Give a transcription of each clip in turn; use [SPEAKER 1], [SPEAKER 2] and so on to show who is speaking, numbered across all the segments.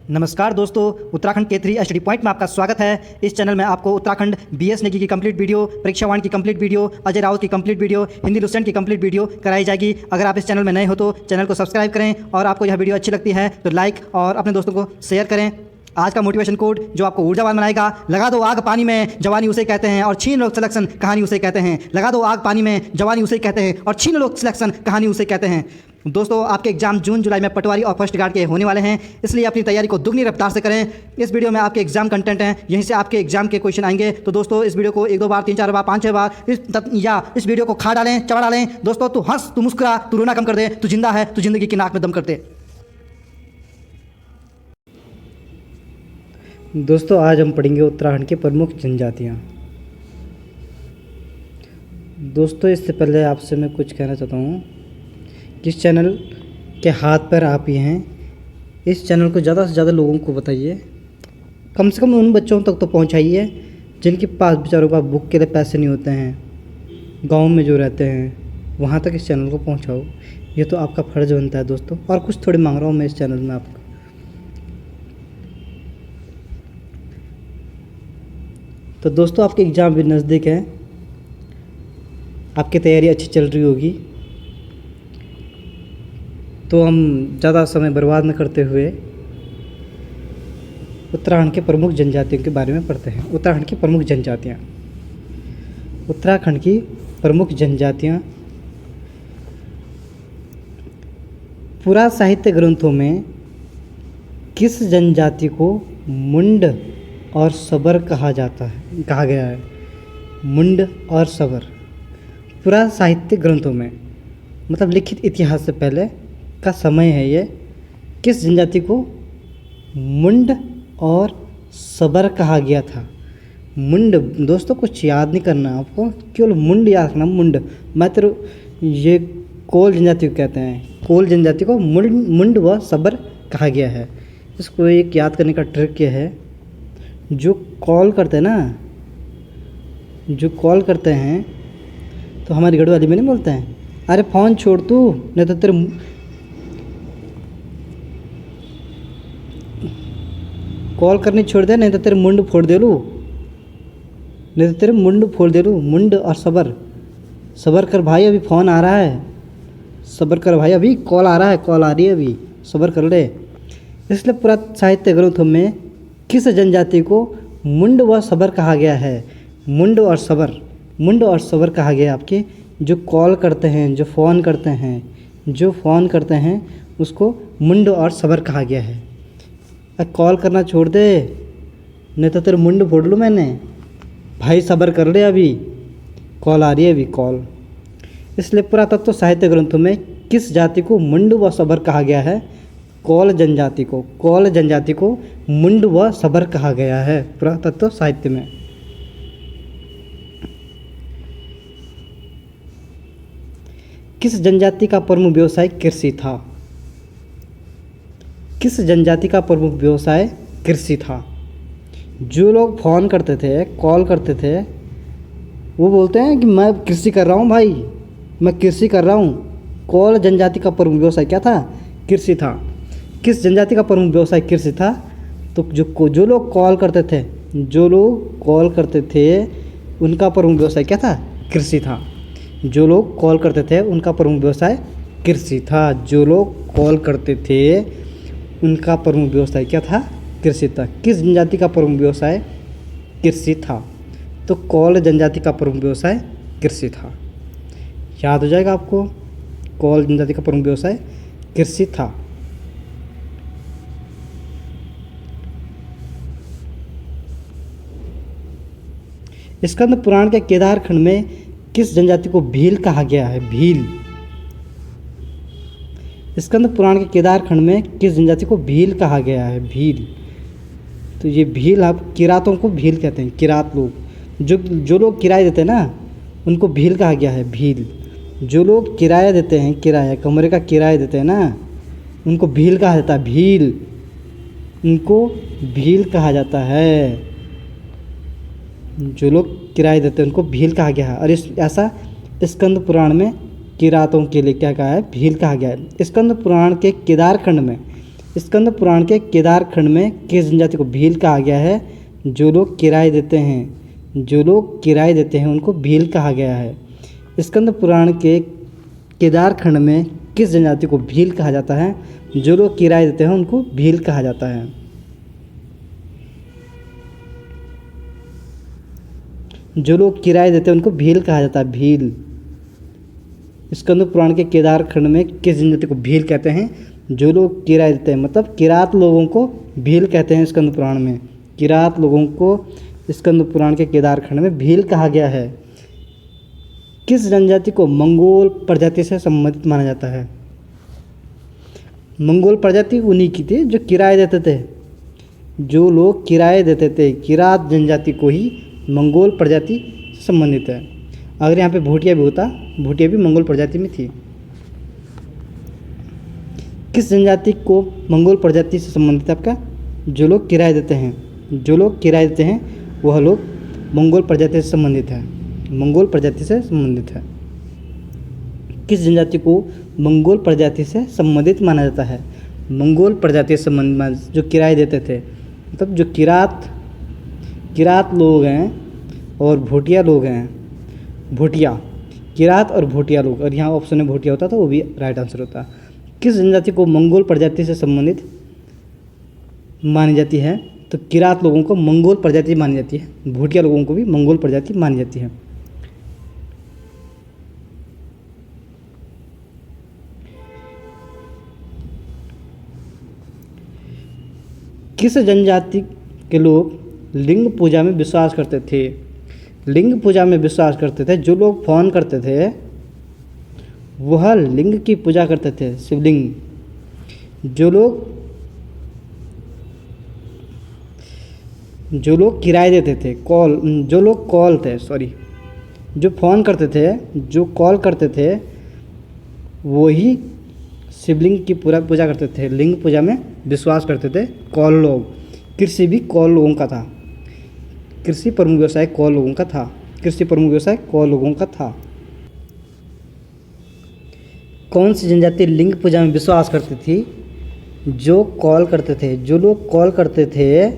[SPEAKER 1] नमस्कार दोस्तों, Uttarakhand K3 study point में आपका स्वागत है। इस चैनल में आपको उत्तराखंड BS नेगी की कंप्लीट वीडियो, परीक्षा वाण की कंप्लीट वीडियो, अजय राउत की कंप्लीट वीडियो, हिंदी लुसेंट की कंप्लीट वीडियो कराई जाएगी। अगर आप इस चैनल में नए हो तो चैनल को सब्सक्राइब करें और आपको यह वीडियो अच्छी लगती है तो लाइक और अपने दोस्तों को शेयर करें। आज का मोटिवेशन कोड जो आपको ऊर्जावान बनाएगा, लगा दो आग पानी में, जवानी उसे कहते हैं और छीन लो सिलेक्शन, कहानी उसे कहते हैं। लगा दो आग पानी में, जवानी उसे कहते हैं और छीन लो सिलेक्शन, कहानी उसे कहते हैं। दोस्तों, आपके एग्जाम जून जुलाई में पटवारी और फर्स्ट गार्ड के होने वाले हैं, इसलिए अपनी तैयारी को दुगनी रफ्तार से करें। इस वीडियो में आपके एग्जाम कंटेंट हैं, यहीं से आपके एग्जाम के क्वेश्चन आएंगे। तो दोस्तों, इस वीडियो को 1-2 बार, 3-4 बार, 5-6 बार इस वीडियो को खा डालें, चबा डालें। दोस्तों, तू हंस, तू मुस्कुरा, तू रोना कम कर दे, तू जिंदा है, तू जिंदगी की नाक में दम कर दे।
[SPEAKER 2] दोस्तों, आज हम पढ़ेंगे उत्तराखंड की प्रमुख जनजातियाँ। दोस्तों, इससे पहले आपसे मैं कुछ कहना चाहता हूँ कि इस चैनल के हाथ पैर आप ही हैं। इस चैनल को ज़्यादा से ज़्यादा लोगों को बताइए, कम से कम उन बच्चों तक तो पहुँचाइए जिनके पास बेचारों का बुक के लिए पैसे नहीं होते हैं। गाँव में जो रहते हैं वहाँ तक इस चैनल को पहुँचाओ, ये तो आपका फ़र्ज़ बनता है दोस्तों। और कुछ थोड़ी मांग रहा हूँ मैं इस चैनल में आपको। तो दोस्तों, आपके एग्ज़ाम भी नज़दीक है, आपकी तैयारी अच्छी चल रही होगी, तो हम ज़्यादा समय बर्बाद न करते हुए उत्तराखंड के प्रमुख जनजातियों के बारे में पढ़ते हैं। उत्तराखंड की प्रमुख जनजातियाँ। उत्तराखंड की प्रमुख जनजातियाँ पुरा साहित्य ग्रंथों में किस जनजाति को मुंड और सबर कहा गया है? मुंड और सबर पुरा साहित्य ग्रंथों में, मतलब लिखित इतिहास से पहले का समय है ये। किस जनजाति को मुंड और सबर कहा गया था? मुंड दोस्तों, कुछ याद नहीं करना आपको, केवल मुंड याद रखना। मुंड मात्र ये कोल जनजाति को कहते हैं। कोल जनजाति को मुंड व सबर कहा गया है। इसको एक याद करने का ट्रिक ये है, जो कॉल करते हैं ना, जो कॉल करते हैं तो हमारी गढ़वाली में नहीं बोलते हैं, अरे फ़ोन छोड़ तू, नहीं तो तेरे कॉल करनी छोड़ दे, नहीं तो तेरे मुंड फोड़ दे लूँ, नहीं तो तेरे मुंड फोड़ दे लूँ। मुंड और सबर, सबर कर भाई, अभी फ़ोन आ रहा है, सबर कर भाई, अभी कॉल आ रहा है, कॉल आ रही है, अभी सबर कर ले। इसलिए पूरा साहित्य ग्रंथों में किस जनजाति को मुंड व सबर कहा गया है? मुंड और सबर कहा गया आपके जो कॉल करते हैं, जो फ़ोन करते हैं उसको मुंड और सबर कहा गया है। अब कॉल करना छोड़ दे, नहीं तो तेरे मुंड फोड़ लूँ मैंने, भाई सबर कर ले, अभी कॉल आ रही है, अभी कॉल। इसलिए पुरातत्व साहित्य ग्रंथों में किस जाति को मुंड व सबर कहा गया है? कोल जनजाति को मुंड व सबर कहा गया है पुरातत्व साहित्य में। किस जनजाति का प्रमुख व्यवसाय कृषि था? किस जनजाति का प्रमुख व्यवसाय कृषि था? जो लोग फ़ोन करते थे, कॉल करते थे, वो बोलते हैं कि मैं कृषि कर रहा हूँ भाई, मैं कृषि कर रहा हूँ। कोल जनजाति का प्रमुख व्यवसाय क्या था? कृषि था। किस जनजाति का प्रमुख व्यवसाय कृषि था? तो जो लोग कॉल करते थे उनका प्रमुख व्यवसाय क्या था? कृषि था। जो लोग कॉल करते थे उनका प्रमुख व्यवसाय कृषि था। जो लोग कॉल करते थे उनका प्रमुख व्यवसाय क्या था? कृषि था। किस जनजाति का प्रमुख व्यवसाय कृषि था? तो कॉल जनजाति का प्रमुख व्यवसाय कृषि था। याद हो जाएगा आपको, कॉल जनजाति का प्रमुख व्यवसाय कृषि था। स्कंद पुराण के केदार खंड में किस जनजाति को भील कहा गया है? भील। स्कंद पुराण के केदार खंड में किस जनजाति को भील कहा गया है? भील। तो ये भील, आप किरातों को भील कहते हैं। किरात लोग, जो लोग किराया देते हैं ना, उनको भील कहा गया है। भील। जो लोग किराया देते हैं, किराया कमरे का किराया देते हैं ना, उनको भील कहा जाता है। भील, उनको भील कहा जाता है। जो लोग किराया देते हैं उनको भील कहा गया है। और ऐसा स्कंद पुराण में किरातों के लिए क्या कहा है? भील कहा गया है। स्कंद पुराण के केदार खंड में स्कंद पुराण के केदार खंड में किस जनजाति को भील कहा गया है? जो लोग किराए देते हैं, जो लोग किराए देते हैं उनको भील कहा गया है। स्कंद पुराण के केदार खंड में किस जनजाति को भील कहा जाता है? जो लोग किराए देते हैं उनको भील कहा जाता है। जो लोग किराए देते हैं उनको भील कहा जाता है, भील। स्कंद पुराण के केदार खंड में किस जनजाति को भील कहते हैं? जो लोग किराए देते हैं, मतलब किरात लोगों को भील कहते हैं। स्कंद पुराण में किरात लोगों को स्कंद पुराण के केदार खंड में भील कहा गया है। किस जनजाति को मंगोल प्रजाति से संबंधित माना जाता है? मंगोल प्रजाति उन्हीं की थी जो किराए देते थे, जो लोग किराए देते थे। किरात जनजाति को ही मंगोल प्रजाति से संबंधित है। अगर यहाँ पे भूटिया भी होता, भूटिया भी मंगोल प्रजाति में थी। किस जनजाति को मंगोल प्रजाति से संबंधित है आपका? जो लोग किराए देते हैं। जो लोग किराए देते हैं वह लोग मंगोल प्रजाति से संबंधित है, मंगोल प्रजाति से संबंधित है। किस जनजाति को मंगोल प्रजाति से संबंधित माना जाता है? मंगोल प्रजाति से संबंधित जो किराए देते थे, मतलब जो किरात लोग हैं और भूटिया लोग हैं। भूटिया, किरात और भूटिया लोग, और यहाँ ऑप्शन में भूटिया होता तो वो भी राइट आंसर होता। किस जनजाति को मंगोल प्रजाति से संबंधित मानी जाती है? तो किरात लोगों को मंगोल प्रजाति मानी जाती है, भूटिया लोगों को भी मंगोल प्रजाति मानी जाती है। किस जनजाति के लोग लिंग पूजा में विश्वास करते थे? लिंग पूजा में विश्वास करते थे। जो लोग फोन करते थे वह लिंग की पूजा करते थे, शिवलिंग। जो लोग किराए देते थे, जो लोग कॉल थे, सॉरी, जो फ़ोन करते थे, जो कॉल करते थे, वही शिवलिंग की पूजा करते थे, लिंग पूजा में विश्वास करते थे। कॉल लोग, कृषि भी कॉल लोगों का था, कृषि प्रमुख व्यवसाय कॉल लोगों का था, कृषि प्रमुख व्यवसाय कॉल लोगों का था। कौन सी जनजाति लिंग पूजा में विश्वास करती थी? जो कॉल करते थे, जो लोग कॉल करते थे,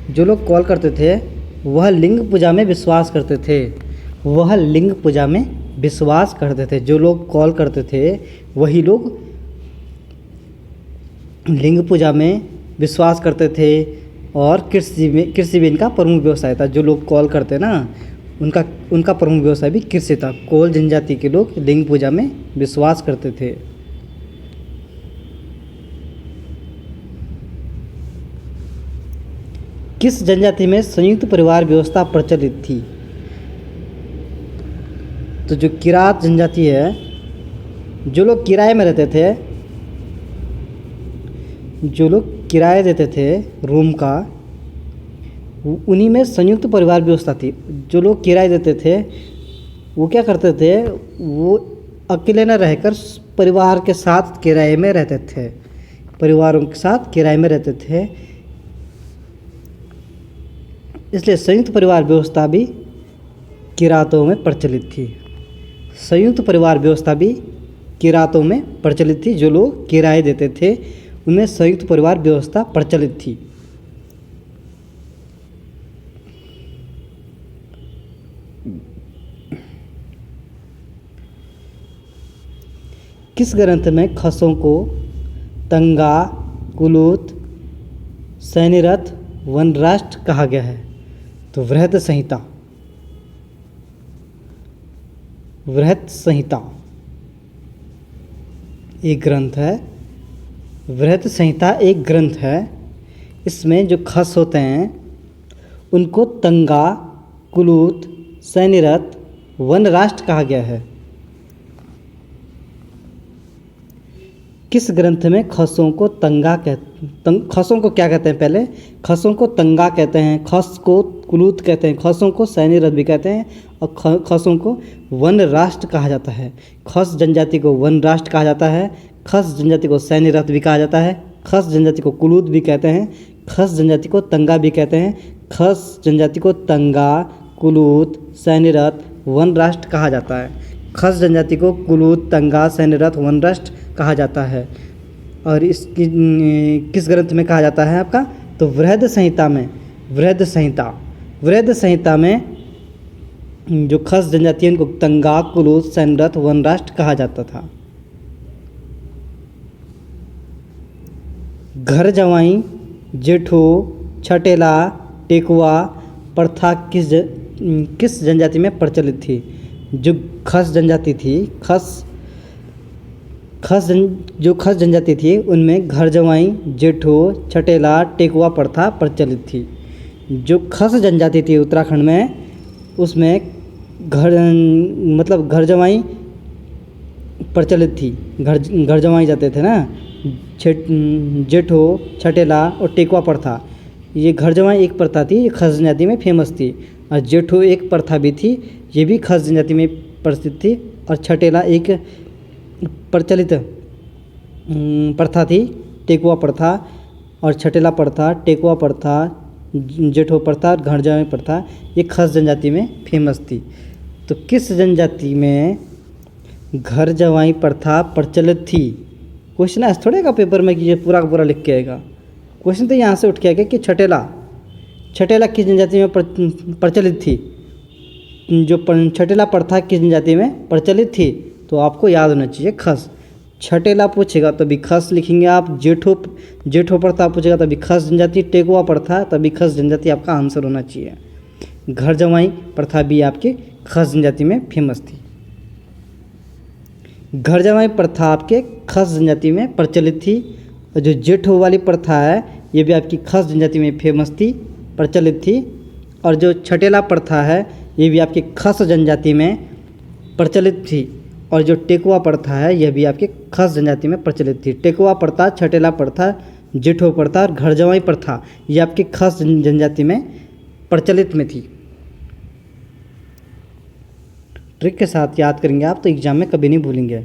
[SPEAKER 2] जो लोग कॉल करते थे वह लिंग पूजा में विश्वास करते थे, वह लिंग पूजा में विश्वास करते थे। जो लोग कॉल करते थे वही लोग लिंग पूजा में विश्वास करते थे। और कृषि भी इनका प्रमुख व्यवसाय था। जो लोग कॉल करते ना, उनका प्रमुख व्यवसाय भी कृषि था। कोल जनजाति के लोग लिंग पूजा में विश्वास करते थे। किस जनजाति में संयुक्त परिवार व्यवस्था प्रचलित थी? तो जो किरात जनजाति है, जो लोग किराए में रहते थे, जो लोग किराए देते थे रूम का, उन्हीं में संयुक्त परिवार व्यवस्था थी। जो लोग किराए देते थे वो क्या करते थे? वो अकेले न रहकर परिवार के साथ किराए में रहते थे, परिवारों के साथ किराए में रहते थे। इसलिए संयुक्त परिवार व्यवस्था भी किरातों में प्रचलित थी। संयुक्त परिवार व्यवस्था भी किरातों में प्रचलित थी। जो लोग किराए देते थे उनमें संयुक्त परिवार व्यवस्था प्रचलित थी। किस ग्रंथ में खसों को तंगा, कुलूत, सैन्यरथ, वनराष्ट्र कहा गया है? तो वृहत संहिता, वृहत संहिता एक ग्रंथ है। वृहत संहिता एक ग्रंथ है। इसमें जो खस होते हैं उनको तंगा, कुलूत, सैन्यरथ, वनराष्ट्र कहा गया है। किस ग्रंथ में खसों को खसों को क्या कहते हैं? पहले खसों को तंगा कहते हैं, खस को कुलूत कहते हैं, खसों को सैन्यरथ भी कहते हैं, और खसों को वन राष्ट्र कहा जाता है। खस जनजाति को वन राष्ट्र कहा जाता है, खस जनजाति को सैन्यरथ भी कहा जाता है, खस जनजाति को कुलूत भी कहते हैं, खस जनजाति को तंगा भी कहते हैं। खस जनजाति को तंगा, कुलूत, सैन्यरथ, वन राष्ट्र कहा जाता है। खस जनजाति को कुलूत, तंगा, सैन्यरथ, वन राष्ट्र कहा जाता है। और इसकी किस ग्रंथ में कहा जाता है आपका, तो वृहद संहिता में। वृहद संहिता में जो खस जनजाति है उनको तंगाक, कुलूस, सैनरथ, वनराष्ट्र कहा जाता था। घर जवाई, जेठो, छटेला, टेकुआ प्रथा किस जनजाति में प्रचलित थी। जो खस जनजाति थी, जो खस जनजाति थी उनमें घर जवाई, जेठो, छटेला, टेकुआ प्रथा प्रचलित थी। जो खस जनजाति थी उत्तराखंड में, उसमें घर जवाई प्रचलित थी। घर जवाई जाते थे ना, जेठो, छटेला और टेकुआ प्रथा। ये घर जवाई एक प्रथा थी, ये खस जनजाति में फेमस थी। और जेठो एक प्रथा भी थी, ये भी खस जनजाति में प्रसिद्ध थी। और छटेला एक प्रचलित प्रथा थी, टेकुआ प्रथा। और छटेला प्रथा, टेकुआ प्रथा, जेठो प्रथा और घर जवाई प्रथा ये खस जनजाति में फेमस थी। तो किस जनजाति में घर जवाई प्रथा प्रचलित थी। क्वेश्चन ऐसा थोड़े का पेपर में कि ये पूरा का पूरा लिख के आएगा। क्वेश्चन तो यहाँ से उठ के आएगा कि छटेला किस जनजाति में प्रचलित थी। जो छटेला प्रथा किस जनजाति में प्रचलित थी, तो आपको याद होना चाहिए खस। छटेला पूछेगा तो भी खस लिखेंगे आप। जेठो प्रथा पूछेगा तभी खस जनजाति। टेकुआ प्रथा तभी खस जनजाति आपका आंसर होना चाहिए। घर जवाई प्रथा भी आपके खस जनजाति में फेमस थी। घर जवाई प्रथा आपके खस जनजाति में प्रचलित थी। और जो जेठो वाली प्रथा है ये भी आपकी खस जनजाति में फेमस थी, प्रचलित थी। और जो छटेला प्रथा है ये भी आपकी खस जनजाति में प्रचलित थी। और जो टेकुआ प्रथा है यह भी आपके खस जनजाति में प्रचलित थी। टेकुआ प्रथा, छटेला प्रथा, जेठो प्रथा और घर जवाई प्रथा ये आपके खस जनजाति में प्रचलित में थी। ट्रिक के साथ याद करेंगे आप तो एग्जाम में कभी नहीं भूलेंगे।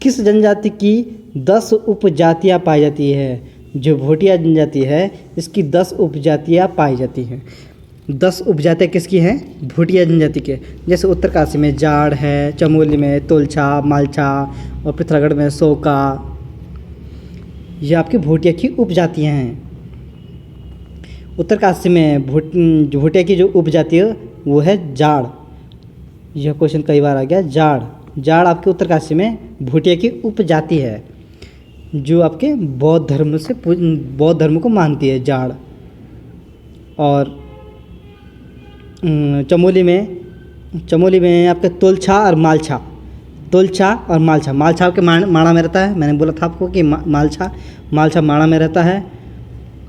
[SPEAKER 2] किस जनजाति की 10 उपजातियां पाई जाती है। जो भोटिया जनजाति है इसकी 10 उपजातियां पाई जाती हैं। 10 उपजातियां किसकी हैं, भोटिया जनजाति के। जैसे उत्तरकाशी में जाड़ है, चमोली में तोलछा, मालछा और पिथौरागढ़ में सोका। ये आपकी भोटिया की उपजातियां हैं। उत्तरकाशी में भोटिया की जो उपजाति है वो है जाड़। यह क्वेश्चन कई बार आ गया। जाड़ आपके उत्तरकाशी में भोटिया की उपजाति है, जो आपके बौद्ध धर्म को मानती है जाड़। और चमोली में आपके तोलछा और मालछा। मालछा के माणा में रहता है। मैंने बोला था आपको कि मालछा माणा में रहता है।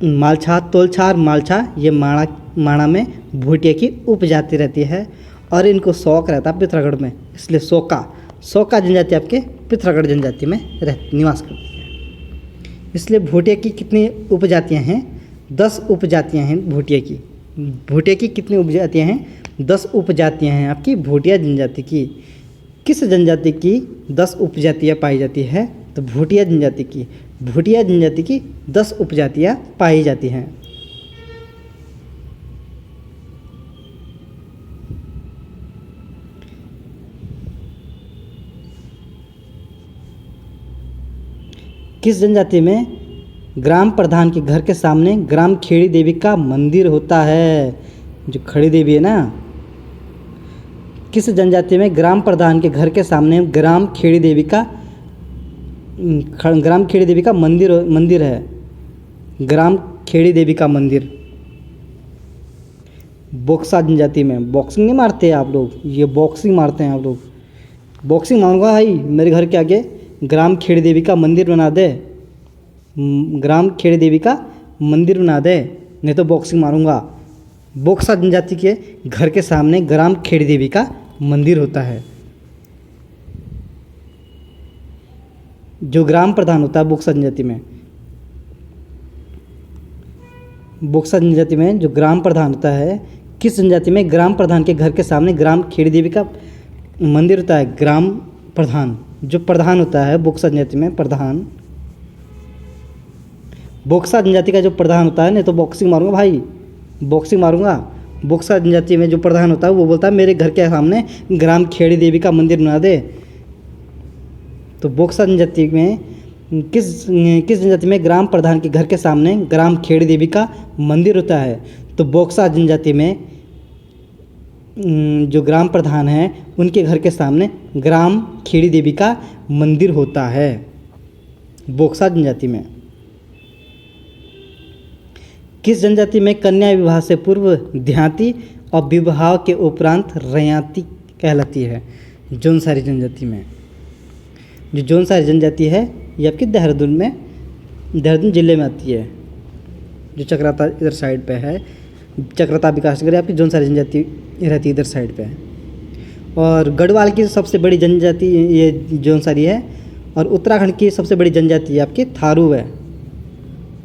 [SPEAKER 2] मालछा, तोलछा और मालछा ये माणा में भोटिया की उपजाति रहती है। और इनको शौक रहता है पिथौरागढ़ में, इसलिए सोका जनजाति आपके पिथौरागढ़ जनजाति में निवास करती है। इसलिए भोटिया की कितनी उपजातियां हैं, 10 उपजातियां हैं भोटिया की। भोटिया की कितनी उपजातियां हैं, 10 उपजातियां हैं आपकी भोटिया जनजाति की। किस जनजाति की 10 उपजातियां पाई जाती है, तो भोटिया जनजाति की। भोटिया जनजाति की 10 उपजातियां पाई जाती हैं। किस जनजाति में ग्राम प्रधान के घर के सामने ग्राम खेड़ी देवी का मंदिर होता है। जो खड़ी देवी है ना, किस जनजाति में ग्राम प्रधान के घर के सामने ग्राम खेड़ी देवी का मंदिर है। ग्राम खेड़ी देवी का मंदिर। बोक्सा जनजाति में। बॉक्सिंग नहीं मारते आप लोग, ये बॉक्सिंग मारते हैं आप लोग। बॉक्सिंग मारूंगा भाई, मेरे घर के आगे ग्राम खेड़ी देवी का मंदिर बना दे। ग्राम खेड़ी देवी का मंदिर बना दे, नहीं तो बॉक्सिंग मारूंगा। बोक्सा जनजाति के घर के सामने ग्राम खेड़ी देवी का मंदिर होता है। जो ग्राम प्रधान होता है बोक्सा जनजाति में जो ग्राम प्रधान होता है, किस जनजाति में ग्राम प्रधान के घर के सामने ग्राम खेड़ी देवी का मंदिर होता है। ग्राम प्रधान जो प्रधान होता है बोक्सा जनजाति में, प्रधान बोक्सा जनजाति का जो प्रधान होता है। नहीं तो बॉक्सिंग मारूंगा भाई, बॉक्सिंग मारूंगा। बोक्सा जनजाति में जो प्रधान होता है वो बोलता है मेरे घर के सामने ग्राम खेड़ी देवी का मंदिर बना दे। तो बोक्सा जनजाति में किस जनजाति में ग्राम प्रधान के घर के सामने ग्राम खेड़ी देवी का मंदिर होता है? तो बोक्सा जनजाति में जो ग्राम प्रधान है उनके घर के सामने ग्राम खेड़ी देवी का मंदिर होता है बोक्सा जनजाति में। किस जनजाति में कन्या विवाह से पूर्व देहाती और विवाह के उपरांत रयाती कहलाती है? जौनसारी जनजाति में। जो जौनसारी जनजाति है ये आपकी देहरादून ज़िले में आती है, जो चक्राता इधर साइड पे है, चक्राता विकास नगर आपकी जौनसारी जनजाति रहती है इधर साइड पे। और गढ़वाल की सबसे बड़ी जनजाति ये जौनसारी है, और उत्तराखंड की सबसे बड़ी जनजाति आपकी थारू है।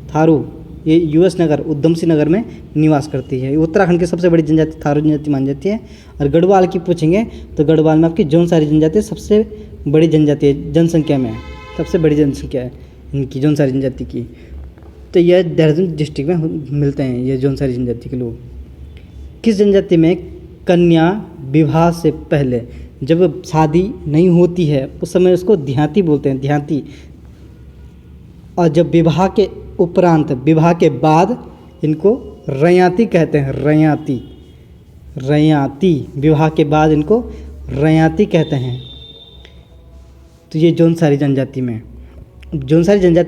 [SPEAKER 2] थारू ये यूएस नगर उधमसिंह नगर में निवास करती है। उत्तराखंड की सबसे बड़ी जनजाति थारू जनजाति मानी जाती है। और गढ़वाल की पूछेंगे तो गढ़वाल में आपकी जौनसारी जनजाति सबसे बड़ी जनजाति है, जनसंख्या में सबसे बड़ी जनसंख्या है इनकी जौनसारी जनजाति की। तो यह देहरादून डिस्ट्रिक्ट में मिलते हैं ये जौनसारी जनजाति के लोग। किस जनजाति में कन्या विवाह से पहले जब शादी नहीं होती है उस समय उसको देहाती बोलते हैं, देहाती। और जब विवाह के उपरांत विवाह के बाद इनको रयाती कहते हैं, रयाती विवाह के बाद इनको रयाती कहते हैं। तो ये जौनसारी जनजाति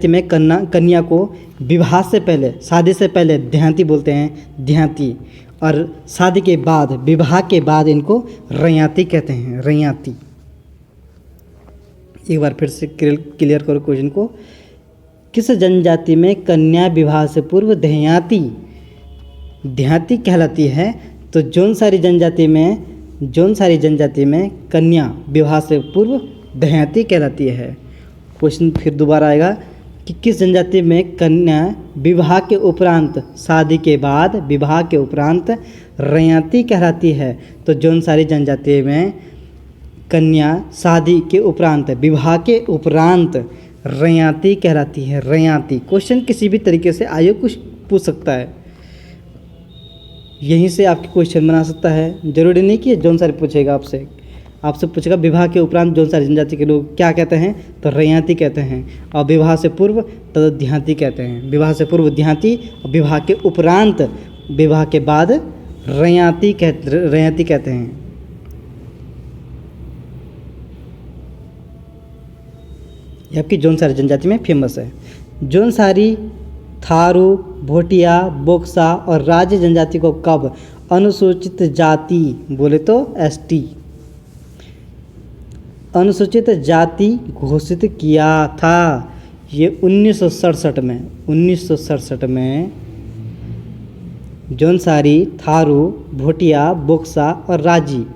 [SPEAKER 2] में कन्या को विवाह से पहले शादी से पहले देहाती बोलते हैं, देहाती। और शादी के बाद विवाह के बाद इनको रयाती कहते हैं, रयाती। एक बार फिर से क्लियर करो क्वेश्चन को। किस जनजाति में कन्या विवाह से पूर्व देहाती कहलाती है? तो जौनसारी जनजाति में कन्या विवाह से पूर्व देहाती कहलाती है। क्वेश्चन फिर दोबारा आएगा कि किस जनजाति में कन्या विवाह के उपरांत शादी के बाद विवाह के उपरांत रयाती कहलाती है? तो जौनसारी जनजाति में कन्या शादी के उपरांत विवाह के उपरांत रयाती कहलाती है, रयाती। क्वेश्चन किसी भी तरीके से आयोग कुछ पूछ सकता है, यहीं से आपके क्वेश्चन बना सकता है। जरूरी नहीं कि जौनसारी पूछेगा आपसे पूछेगा विवाह के उपरांत जौनसारी जनजाति के लोग क्या कहते हैं? तो रयाती कहते हैं। और विवाह से पूर्व तो देहाती कहते हैं। विवाह से पूर्व देहाती और विवाह के उपरांत विवाह के बाद रयाती कहते हैं। ये आपकी जौनसारी जनजाति में फेमस है। जौनसारी, थारू, भोटिया, बोक्सा और राज्य जनजाति को कब अनुसूचित जाति बोले तो एसटी अनुसूचित जाति घोषित किया था? ये 1967 में जौनसारी, थारू, भोटिया, बोक्सा और राजी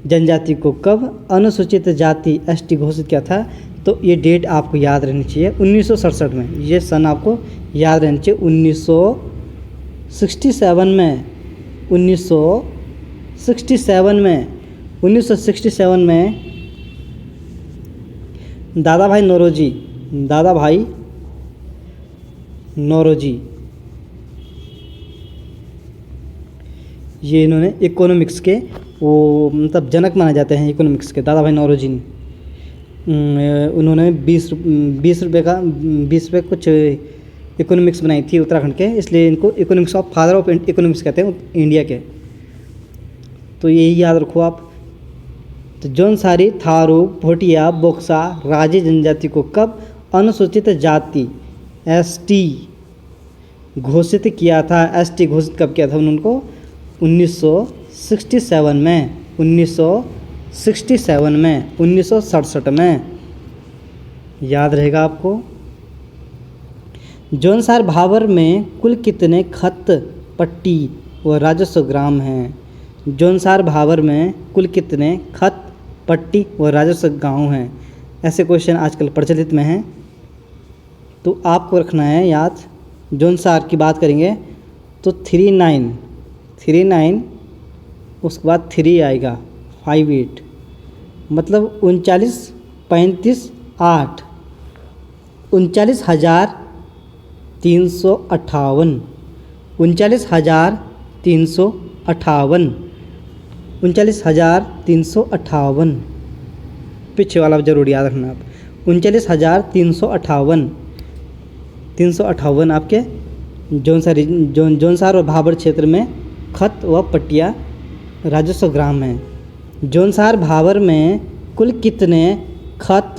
[SPEAKER 2] जनजाति को कब अनुसूचित जाति एसटी घोषित किया था? तो ये डेट आपको याद रहनी चाहिए 1967 में। ये सन आपको याद रहनी चाहिए 1967 में दादा भाई नौरोजी ये इन्होंने इकोनॉमिक्स के वो मतलब जनक माने जाते हैं इकोनॉमिक्स के। दादा भाई नौरोजी ने उन्होंने 20 रुपये कुछ इकोनॉमिक्स बनाई थी उत्तराखंड के, इसलिए इनको economics of father of economics कहते हैं इंडिया के। तो यही याद रखो आप। तो जौनसारी, थारू, भोटिया, बोक्सा, राजी जनजाति को कब अनुसूचित जाति एसटी घोषित किया था? एसटी घोषित कब किया था उनको? 1967 में 1967 में याद रहेगा आपको। जौनसार भाबर में कुल कितने खत, पट्टी व राजस्व ग्राम हैं? जौनसार भाबर में कुल कितने खत, पट्टी व राजस्व गांव हैं? ऐसे क्वेश्चन आजकल प्रचलित में हैं, तो आपको रखना है याद। जौनसार की बात करेंगे तो 39 उसके बाद 3 आएगा 58 मतलब 39, 35, 8 39,358 39,358 39,358 पीछे वाला जरूर याद रखना आप। 39,358 आपके जौनसार और भाबर क्षेत्र में खत व पट्टिया राजस्व ग्राम हैं। जौनसार भाबर में कुल कितने खत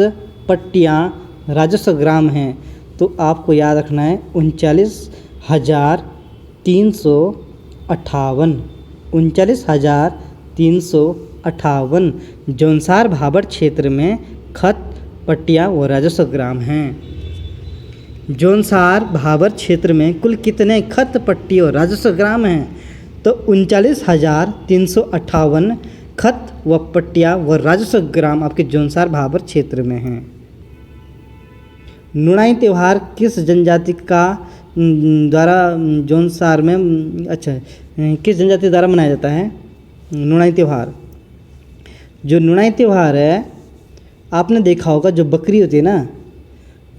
[SPEAKER 2] पट्टियाँ राजस्व ग्राम हैं? तो आपको याद रखना है 39,358। 39,358 जौनसार भाबर क्षेत्र में खत पट्टियाँ व राजस्व ग्राम हैं। जौनसार भाबर क्षेत्र में कुल कितने खत पट्टी और राजस्व ग्राम हैं? तो 39,358 खत व पट्टियाँ व राजस्व ग्राम आपके जौनसार भाबर क्षेत्र में हैं। नुणाई त्यौहार किस जनजाति का द्वारा जौनसार में किस जनजाति द्वारा मनाया जाता है? नुणाई त्यौहार, जो नुणाई त्यौहार है आपने देखा होगा, जो बकरी होती है ना,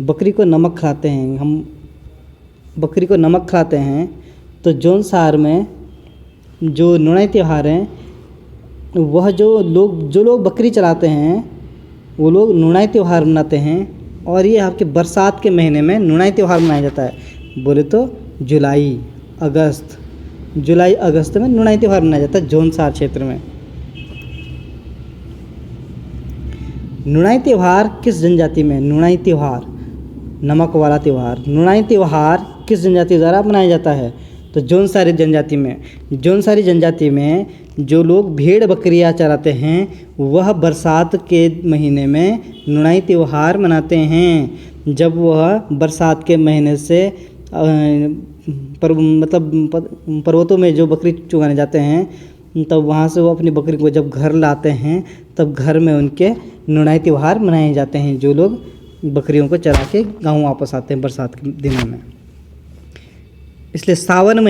[SPEAKER 2] बकरी को नमक खिलाते हैं हम, बकरी को नमक खिलाते हैं। तो जौनसार में जो नुणाई त्यौहार है वह जो लोग बकरी चलाते हैं वो लोग नुणाई त्यौहार मनाते हैं। और ये आपके बरसात के महीने में नुणाई त्यौहार मनाया जाता है। बोले तो जुलाई अगस्त में नुणाई त्यौहार मनाया जाता है जौनसार क्षेत्र में। नुणाई त्यौहार किस जनजाति में? नुणाई त्यौहार, नमक वाला त्यौहार, नुणाई त्यौहार किस जनजाति द्वारा मनाया जाता है? तो जौनसारी जनजाति में। जौनसारी जनजाति में जो लोग भेड़ बकरियां चराते हैं वह बरसात के महीने में नुणाई त्यौहार मनाते हैं। जब वह बरसात के महीने से पर्वतों में जो बकरी चुगाने जाते हैं तब वहाँ से वो अपनी बकरी को जब घर लाते हैं तब घर में उनके नुणाई त्यौहार मनाए जाते हैं। जो लोग बकरियों को चरा के गाँव वापस आते हैं बरसात के दिनों में। इसलिए सावन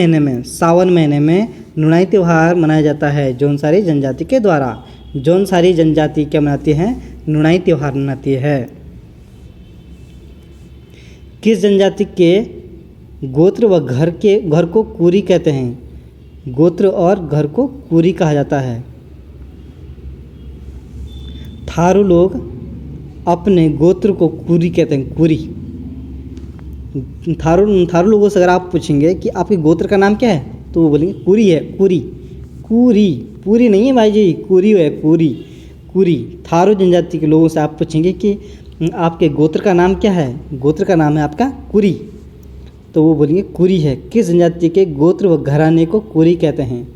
[SPEAKER 2] महीने में नुणाई त्यौहार मनाया जाता है जौनसारी जनजाति के द्वारा। जौनसारी जनजाति क्या मनाती है? नुणाई त्यौहार मनाती है। किस जनजाति के गोत्र व घर को कुरी कहते हैं? गोत्र और घर को कुरी कहा जाता है। थारू लोग अपने गोत्र को कुरी कहते हैं। कुरी, थारू लोगों से अगर आप पूछेंगे कि आपके गोत्र का नाम क्या है तो वो बोलेंगे कुरी है। पूरी नहीं है भाई जी, कुरी है, कुरी। थारू जनजाति के लोगों से आप पूछेंगे कि आपके गोत्र का नाम क्या है? गोत्र का नाम है आपका कुरी, तो वो बोलेंगे कुरी है। किस जनजाति के गोत्र व घराने को कुरी कहते हैं?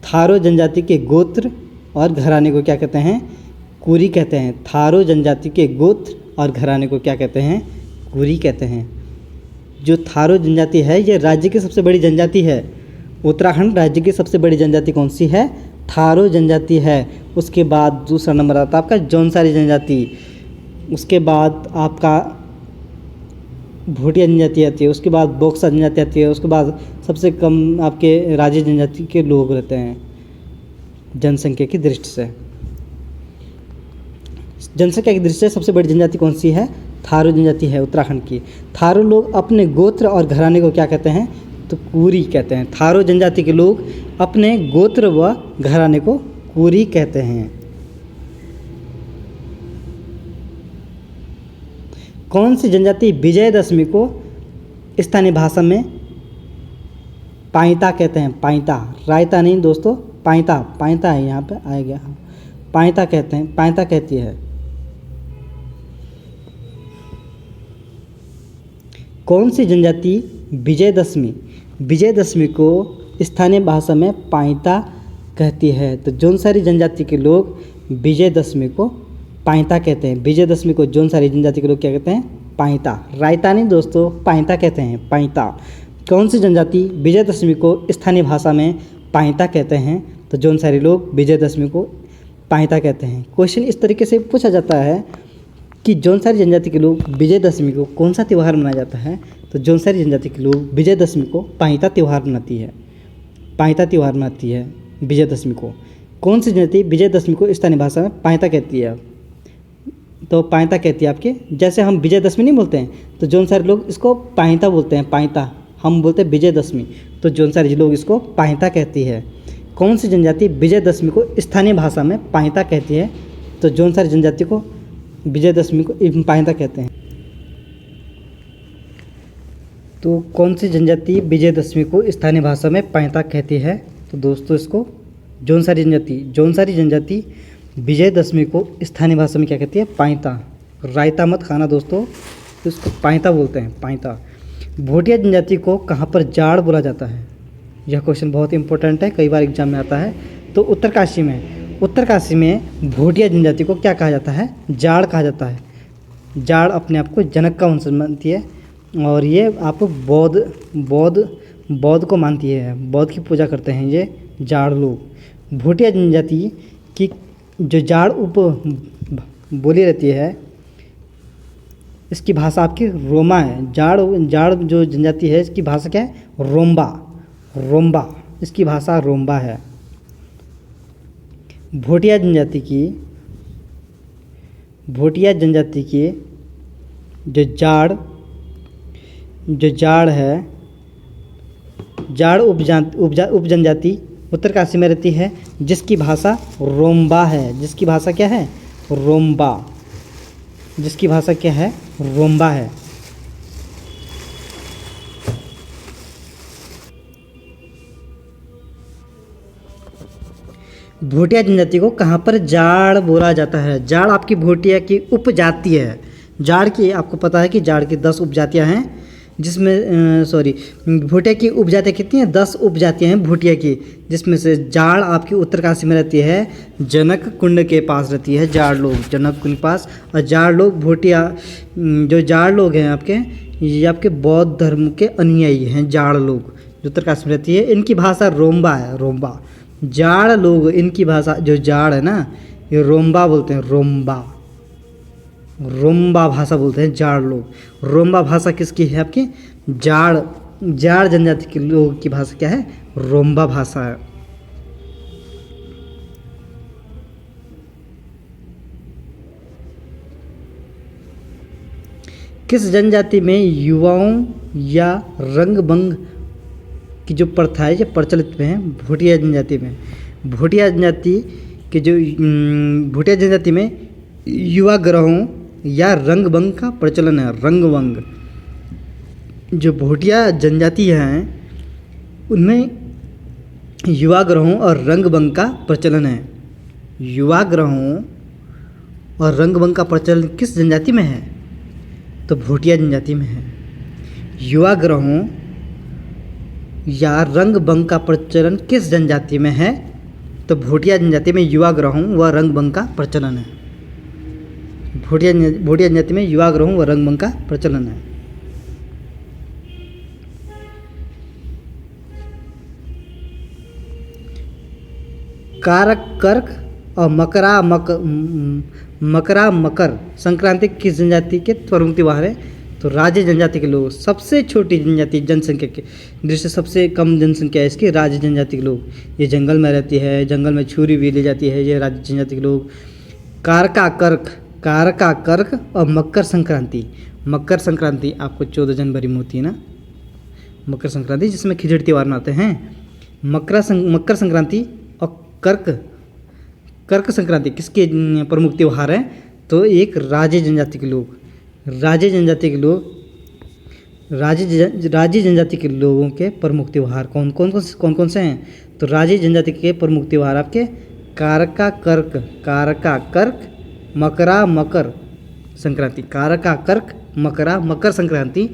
[SPEAKER 2] थारू जनजाति के गोत्र और घराने को क्या कहते हैं? कुरी कहते हैं। थारू जनजाति के गोत्र और घराने को क्या कहते हैं? कुरी कहते हैं। जो थारू जनजाति है ये राज्य की सबसे बड़ी जनजाति है। उत्तराखंड राज्य की सबसे बड़ी जनजाति कौन सी है? थारू जनजाति है। उसके बाद दूसरा नंबर आता है आपका जौनसारी जनजाति। उसके बाद आपका भोटिया जनजाति आती है। उसके बाद बोक्सा जनजाति आती है। उसके बाद सबसे कम आपके राजे जनजाति के लोग रहते हैं जनसंख्या की दृष्टि से। जनसंख्या की दृष्टि से सबसे बड़ी जनजाति कौन सी है? थारू जनजाति है उत्तराखंड की। थारू लोग अपने गोत्र और घराने को क्या कहते हैं? तो कुरी कहते हैं। थारू जनजाति के लोग अपने गोत्र व घराने को कुरी कहते हैं। कौन सी जनजाति विजयदशमी को स्थानीय भाषा में पाइता कहते हैं? पाइता, रायता नहीं दोस्तों, पाइता है, यहाँ पे आ गया। पाइता कहते हैं, पाइता कहती है। कौन सी जनजाति विजयदशमी को स्थानीय भाषा में पाइता कहती है? तो जौनसारी जनजाति के लोग विजयदशमी को पाइता कहते हैं। विजयदशमी को जौनसारी जनजाति के लोग क्या कहते हैं? पाइता, रायता नहीं दोस्तों, पाइता कहते हैं, पाइता। कौन सी जनजाति विजयदशमी को स्थानीय भाषा में पाइता कहते हैं? तो जौनसारी लोग विजयदशमी को पाइता कहते हैं। क्वेश्चन इस तरीके से पूछा जाता है कि जौनसारी जनजाति के लोग विजयदशमी को कौन सा त्यौहार मनाया जाता है? तो जौनसारी जनजाति के लोग विजयदशमी को पाइता त्यौहार मनाती है। पाइता त्यौहार मनाती है विजयदशमी को। कौन सी जनजाति विजयदशमी को स्थानीय भाषा में पाइता कहती है? तो पाइता कहती है आपके, जैसे हम विजयदशमी नहीं बोलते हैं तो जौनसारी लोग इसको पाइता बोलते हैं। पाइता हम बोलते हैं विजयदशमी, तो जौनसारी लोग इसको पाइता कहती है। कौन सी जनजाति विजयदशमी को स्थानीय भाषा में पाइता कहती है? तो जौनसारी जनजाति को विजयदशमी को पाइता कहते हैं। तो कौन सी जनजाति विजयदशमी को स्थानीय भाषा में पाइता कहती है? तो दोस्तों इसको जौनसारी जनजाति विजयदशमी को स्थानीय भाषा में क्या कहती है? पाइता। रायता मत खाना दोस्तों, तो इसको पाइता बोलते हैं, पाइता। भोटिया जनजाति को कहाँ पर जाड़ बोला जाता है? यह क्वेश्चन बहुत इंपॉर्टेंट है, कई बार एग्जाम में आता है। तो उत्तरकाशी में भोटिया जनजाति को क्या कहा जाता है? जाड़ कहा जाता है। जाड़ अपने आप को जनक का वंशज मानती है और ये आप बौद्ध को मानती है, बौद्ध की पूजा करते हैं ये जाड़ लोग। भोटिया जनजाति की जो जाड़ उप बोली रहती है, इसकी भाषा आपकी रोमा है। जाड़ जो जनजाति है इसकी भाषा क्या है? रोम्बा, इसकी भाषा रोम्बा है। भोटिया जनजाति की जो जाड़ है, जाड़ उप जनजाति उत्तरकाशी में रहती है, जिसकी भाषा रोम्बा है। जिसकी भाषा क्या है? रोम्बा। जिसकी भाषा क्या है? रोम्बा है। भोटिया जनजाति को कहाँ पर जाड़ बोला जाता है? जाड़ आपकी भोटिया की उपजाति है। जाड़ की आपको पता है कि जाड़ की 10 उपजातियाँ हैं, जिसमें भोटिया की उपजातियाँ कितनी हैं? 10 उपजातियाँ हैं भोटिया की, जिसमें से जाड़ आपकी उत्तरकाशी में रहती है, जनक कुंड के पास रहती है जाड़ लोग, जनक कुंड के पास। और जाड़ लोग भोटिया जो जाड़ लोग हैं आपके, ये आपके बौद्ध धर्म के अनुयायी हैं जाड़ लोग, जो उत्तरकाशी में रहती है। इनकी भाषा रोम्बा है, रोम्बा। जाड़ लोग, इनकी भाषा जो जाड़ है ना, ये रोम्बा बोलते हैं, रोम्बा भाषा बोलते हैं जाड़ लोग। रोम्बा भाषा किसकी है? आपकी जाड़ जनजाति के लोगों की भाषा क्या है? रोम्बा भाषा है। किस जनजाति में युवाओं या रंगभंग की जो प्रथा है ये प्रचलित में है? भोटिया जनजाति में। भोटिया जनजाति में युवा ग्रहों या रंगभंग का प्रचलन है। रंगभंग जो भोटिया जनजाति हैं उनमें युवा ग्रहों और रंगभंग का प्रचलन है। युवा ग्रहों और रंगभंग का प्रचलन किस जनजाति में है? तो भोटिया जनजाति में है। युवा ग्रहों या रंगभंग का प्रचलन किस जनजाति में है? तो भोटिया जनजाति में युवा ग्रहों व रंगभंग का प्रचलन है। भोटिया जनजाति में युवा ग्रहों व रंगभंग का प्रचलन है। कारक कर्क और मकर संक्रांति किस जनजाति के प्रमुख त्योहार है? तो राजे जनजाति के लोग, सबसे छोटी जनजाति, जनसंख्या के दृष्टि सबसे कम जनसंख्या है इसकी, राजे जनजाति के लोग। ये जंगल में रहती है, जंगल में छुरी भी ली जाती है, ये राजे जनजाति के लोग। कारका कर्क और मकर संक्रांति आपको 14 जनवरी में होती है ना, मकर संक्रांति, जिसमें खिचड़ी त्यौहार मनाते हैं। मकर संक्रांति और कर्क संक्रांति किसके प्रमुख त्यौहार हैं? तो एक राजे जनजाति के लोगों के प्रमुख त्यौहार कौन से हैं? तो राजे जनजाति के प्रमुख त्यौहार आपके कारका कर्क मकर संक्रांति। कारका कर्क मकर संक्रांति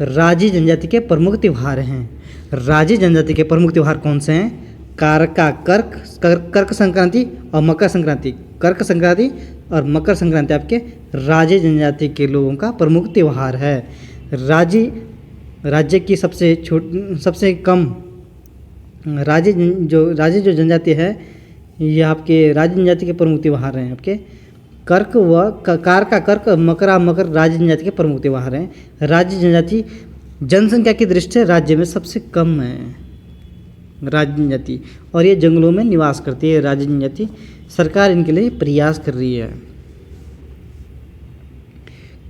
[SPEAKER 2] राजे जनजाति के प्रमुख त्यौहार हैं। राजे जनजाति के प्रमुख त्यौहार कौन से हैं? कारका कर्क संक्रांति और मकर संक्रांति। कर्क संक्रांति और मकर संक्रांति आपके राजे जनजाति के लोगों का प्रमुख त्यौहार है। राज्य की सबसे कम राजे जो जनजाति है, ये आपके राजे जनजाति के प्रमुख त्यौहार हैं। आपके कारका कर्क मकर राजे जनजाति के प्रमुख त्यौहार हैं। राजे जनजाति जनसंख्या की दृष्टि से राज्य में सबसे कम है राजे जनजाति, और ये जंगलों में निवास करती है राजे जनजाति। सरकार इनके लिए प्रयास कर रही है।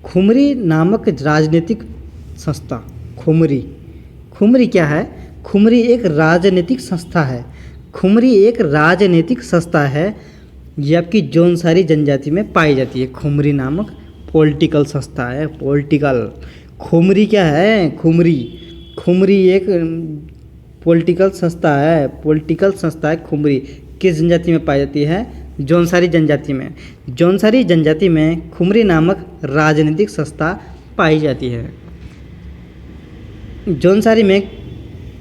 [SPEAKER 2] खुमरी नामक राजनीतिक संस्था, खुमरी क्या है? खुमरी एक राजनीतिक संस्था है। खुमरी एक राजनीतिक संस्था है, ये आपकी जौनसारी जनजाति में पाई जाती है। खुमरी नामक पॉलिटिकल संस्था है। पॉलिटिकल खुमरी क्या है? खुमरी एक पॉलिटिकल संस्था है। पॉलिटिकल संस्था है खुमरी। किस जनजाति में पाई जाती है? जौनसारी जनजाति में। जौनसारी जनजाति में खुमरी नामक राजनीतिक संस्था पाई जाती है। जौनसारी में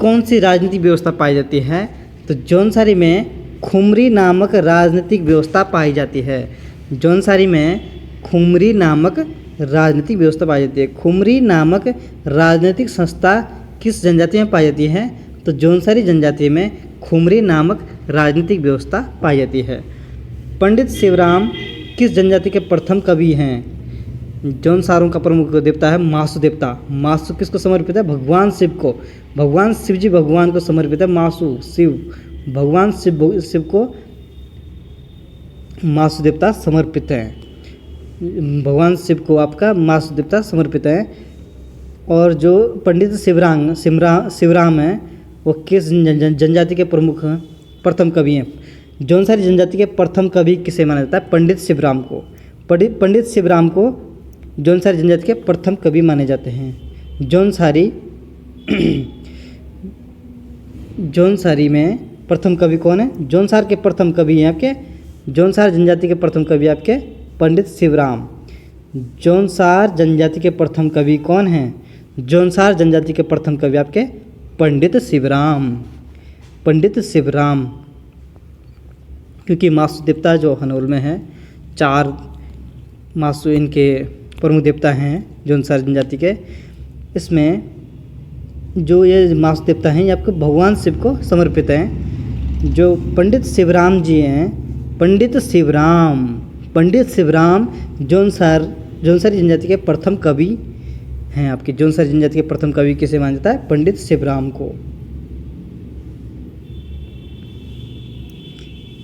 [SPEAKER 2] कौन सी राजनीतिक व्यवस्था पाई जाती है? तो जौनसारी में खुमरी नामक राजनीतिक व्यवस्था पाई जाती है। जौनसारी में खुमरी नामक राजनीतिक व्यवस्था पाई जाती है। खुमरी नामक राजनीतिक संस्था किस जनजाति में पाई जाती है? तो जौनसारी जनजाति में खुमरी नामक राजनीतिक व्यवस्था पाई जाती है। पंडित शिवराम किस जनजाति के प्रथम कवि हैं? जौनसारों का प्रमुख देवता है मासू देवता। मासू किसको समर्पित है? भगवान शिव को। भगवान शिव जी भगवान को समर्पित है मासू। शिव भगवान शिव को मासू देवता समर्पित है। भगवान शिव को आपका मासू देवता समर्पित है। और जो पंडित शिवराम हैं वो किस जनजाति के प्रमुख प्रथम कवि हैं? जौनसारी जनजाति के प्रथम कवि किसे माना जाता है? पंडित शिवराम को। पंडित शिवराम को जौनसारी जनजाति के प्रथम कवि माने जाते हैं। जौनसारी में प्रथम कवि कौन है? जौनसार के प्रथम कवि हैं आपके, जौनसार जनजाति के प्रथम कवि आपके पंडित शिवराम। जौनसार जनजाति के प्रथम कवि कौन हैं? जौनसार जनजाति के प्रथम कवि आपके पंडित शिवराम। पंडित शिवराम क्योंकि मासू देवता जो हनोल में है, 4 मासू इनके प्रमुख देवता हैं जौनसार जनजाति के। इसमें जो ये मासू देवता हैं ये आपको भगवान शिव को समर्पित हैं। जो पंडित शिवराम जी हैं, पंडित शिवराम जौनसारी जनजाति के प्रथम कवि हैं। आपके जौनसारी जनजाति के प्रथम कवि किसे माना जाता है? पंडित शिवराम को।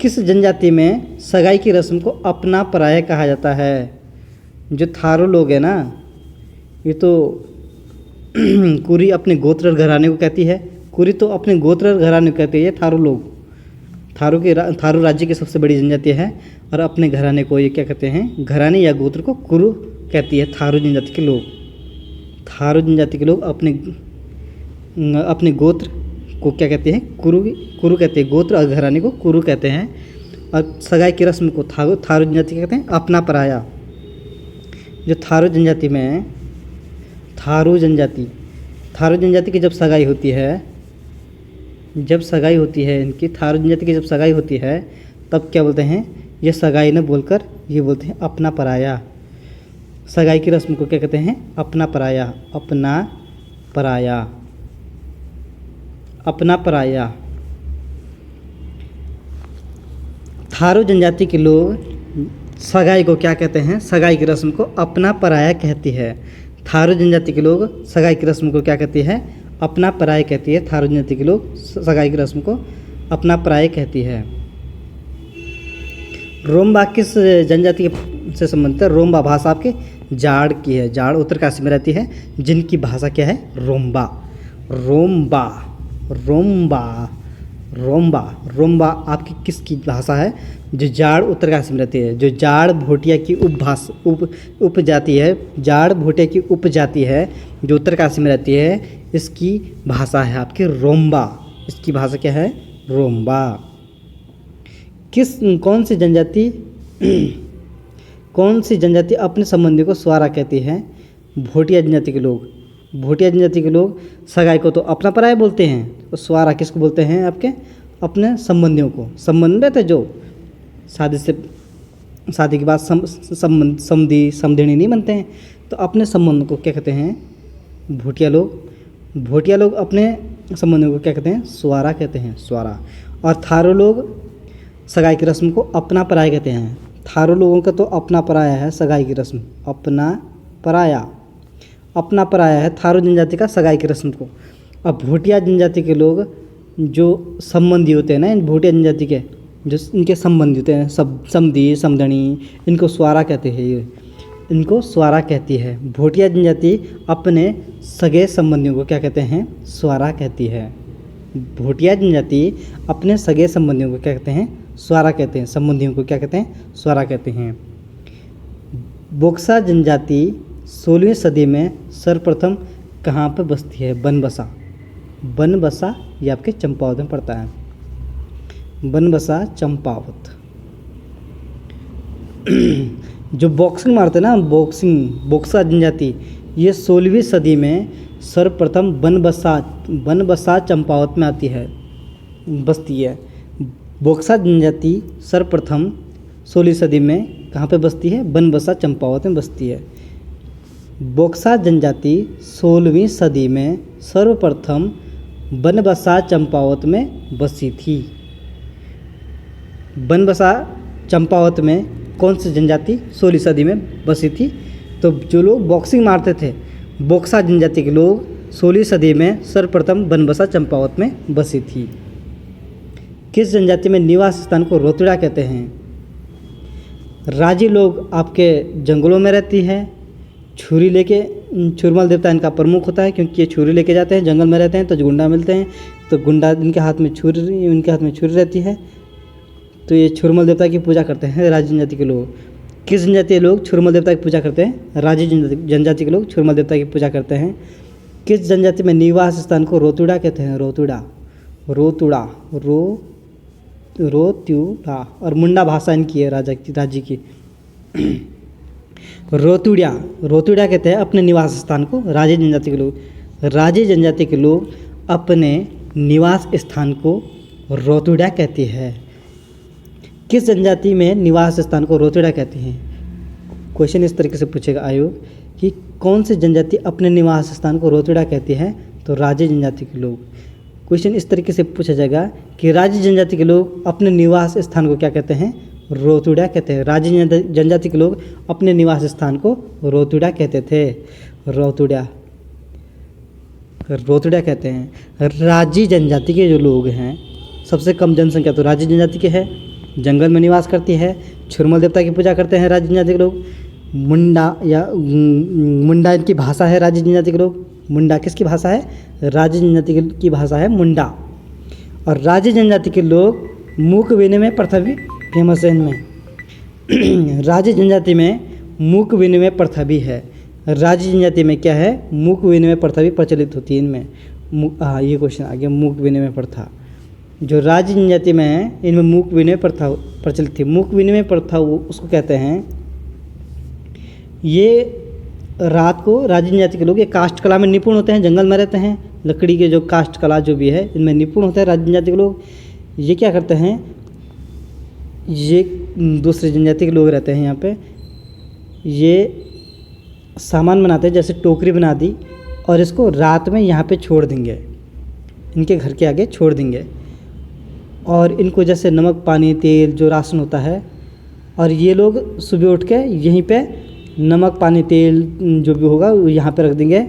[SPEAKER 2] किस जनजाति में सगाई की रस्म को अपना पराया कहा जाता है? जो थारू लोग हैं ना, ये तो कुरी अपने गोत्र और घराने को कहती है। कुरी तो अपने गोत्र और घराने को कहती है। थारू लोग थारू राज्य की सबसे बड़ी जनजाति है और अपने घराने को ये क्या कहते हैं? घराने या गोत्र को कुरु कहती है। थारू जनजाति के लोग अपने गोत्र को क्या कहते हैं? कुरु कहते हैं। गोत्र और घराने को कुरु कहते हैं। और सगाई की रस्म को थारू जनजाति कहते हैं अपना पराया। जो थारू जनजाति में थारू जनजाति की जब सगाई होती है इनकी थारू जनजाति की जब सगाई होती है तब क्या बोलते हैं? ये सगाई न बोलकर ये बोलते हैं अपना पराया। सगाई की रस्म को क्या कहते हैं? अपना पराया। अपना पराया। थारू जनजाति के लोग सगाई को क्या कहते हैं? सगाई की रस्म को अपना पराया कहती है। थारू जनजाति के लोग सगाई की रस्म को क्या कहती है? अपना पराया कहती है। थारू जनजाति के लोग सगाई की रस्म को अपना पराया कहती है। रोम्बा किस जनजाति से संबंधित है? रोम्बा भाषा आपके जाड़ की है। जाड़ उत्तरकाशी में रहती है जिनकी भाषा क्या है? रोम्बा आपकी किसकी भाषा है? जो जाड़ उत्तरकाशी में रहती है। जो जाड़ भोटिया की उपजाति है, जाड़ भोटिया की उपजाति है जो उत्तरकाशी में रहती है, इसकी भाषा है आपकी रोम्बा। इसकी भाषा क्या है? रोम्बा। कौन सी जनजाति अपने संबंधी को स्वारा कहती है? भोटिया जनजाति के लोग सगाई को तो अपना पराया बोलते हैं, तो स्वारा किसको बोलते हैं? आपके अपने संबंधियों को। संबंध रहते जो शादी के बाद समधिनी नहीं बनते हैं, तो अपने संबंध को क्या कहते हैं? भोटिया लोग अपने संबंधियों को क्या कहते हैं? स्वारा कहते हैं। स्वारा। और थारू लोग सगाई की रस्म को अपना पराया कहते हैं। थारू लोगों का तो अपना पराया है सगाई की रस्म। अपना पराया है थारू जनजाति का सगाई की रस्म को। अब भोटिया जनजाति के लोग जो संबंधी होते हैं ना, इन भोटिया जनजाति के जो इनके संबंधी होते हैं, समधी समधनी, इनको स्वारा कहते हैं। इनको स्वारा कहती है। भोटिया जनजाति अपने सगे संबंधियों को क्या कहते हैं? स्वारा कहती है। भोटिया जनजाति अपने सगे संबंधियों को क्या कहते हैं? स्वारा कहते हैं। संबंधियों को क्या कहते हैं? स्वारा कहते हैं। बोक्सा जनजाति 16वीं सदी में सर्वप्रथम कहाँ पर बसती है? बनबसा। बनबसा ये आपके चंपावत में पड़ता है। बनबसा चंपावत। जो बॉक्सिंग मारते हैं ना, बोक्सा जनजाति, ये 16वीं सदी में सर्वप्रथम बनबसा चंपावत में आती है, बसती है। बोक्सा जनजाति सर्वप्रथम 16वीं सदी में कहाँ पे बसती है? बनबसा चंपावत में बसती है। बोक्सा जनजाति 16वीं सदी में सर्वप्रथम बनबसा चंपावत में बसी थी। बनबसा चंपावत में कौन सी जनजाति 16वीं सदी में बसी थी? तो जो लोग बॉक्सिंग मारते थे, बोक्सा जनजाति के लोग 16वीं सदी में सर्वप्रथम बनबसा चंपावत में बसी थी। किस जनजाति में निवास स्थान को रोतुड़ा कहते हैं? राजी लोग आपके जंगलों में रहती है। छुरी लेके, छुरमल देवता इनका प्रमुख होता है, क्योंकि ये छुरी लेके जाते हैं, जंगल में रहते हैं, तो जो गुंडा मिलते हैं तो गुंडा इनके हाथ में छुरी रहती है, तो ये छुरमल देवता की पूजा करते हैं राजी जनजाति के लोग। किस जनजाति के लोग छुरमल देवता की पूजा करते हैं? राजी जनजाति के लोग छुरमल देवता की पूजा करते हैं। किस जनजाति में निवास स्थान को रोतुड़ा कहते हैं? रोतुड़ा। और मुंडा भाषा इनकी है, राज्य की। रोतुड़ा कहते हैं अपने निवास स्थान को राजी जनजाति के लोग। राजी जनजाति के लोग अपने निवास स्थान को रोतुड़ा कहती है। किस जनजाति में निवास स्थान को रोतुड़ा कहते हैं? क्वेश्चन इस तरीके से पूछेगा आयोग कि कौन सी जनजाति अपने निवास स्थान को रोतुड़ा कहती है? तो राजी जनजाति के लोग। क्वेश्चन इस तरीके से पूछा जाएगा कि राजी जनजाति के लोग अपने निवास स्थान को क्या कहते हैं? रोतुड़ा कहते हैं। राजी जनजाति के लोग अपने निवास स्थान को रोतुड़ा कहते थे। रोतुड़ा कहते हैं। राजी जनजाति के जो लोग हैं, सबसे कम जनसंख्या तो राजी जनजाति के है, जंगल में निवास करती है, छुरमल देवता की पूजा करते हैं राजी जनजाति के लोग। मुंडा इनकी भाषा है राजी जनजाति के लोग। मुंडा किसकी भाषा है? राजी जनजाति की भाषा है मुंडा। और राजी जनजाति के लोग मूक विनिमय प्रथा भी फेमस है इनमें। राजी जनजाति में मूक विनिमय प्रथा भी है। राजी जनजाति में क्या है? मूक विनिमय प्रथा भी प्रचलित होती है इनमें। ये क्वेश्चन आ गया, मूक विनिमय प्रथा। जो राजी जनजाति में है इनमें मूक विनिमय प्रथा प्रचलित थी। मूक विनिमय प्रथा उसको कहते हैं, ये रात को राजी जनजाति के लोग ये काष्ठ कला में निपुण होते हैं, जंगल में रहते हैं, लकड़ी के जो काष्ठ कला जो भी है इनमें निपुण होते हैं राजी जनजाति के लोग। ये क्या करते हैं? ये दूसरे जनजाति के लोग रहते हैं यहाँ पे, ये सामान बनाते हैं, जैसे टोकरी बना दी और इसको रात में यहाँ पे छोड़ देंगे, इनके घर के आगे छोड़ देंगे, और इनको जैसे नमक पानी तेल जो राशन होता है, और ये लोग सुबह उठ के यहीं पे नमक पानी तेल जो भी होगा यहाँ पे रख देंगे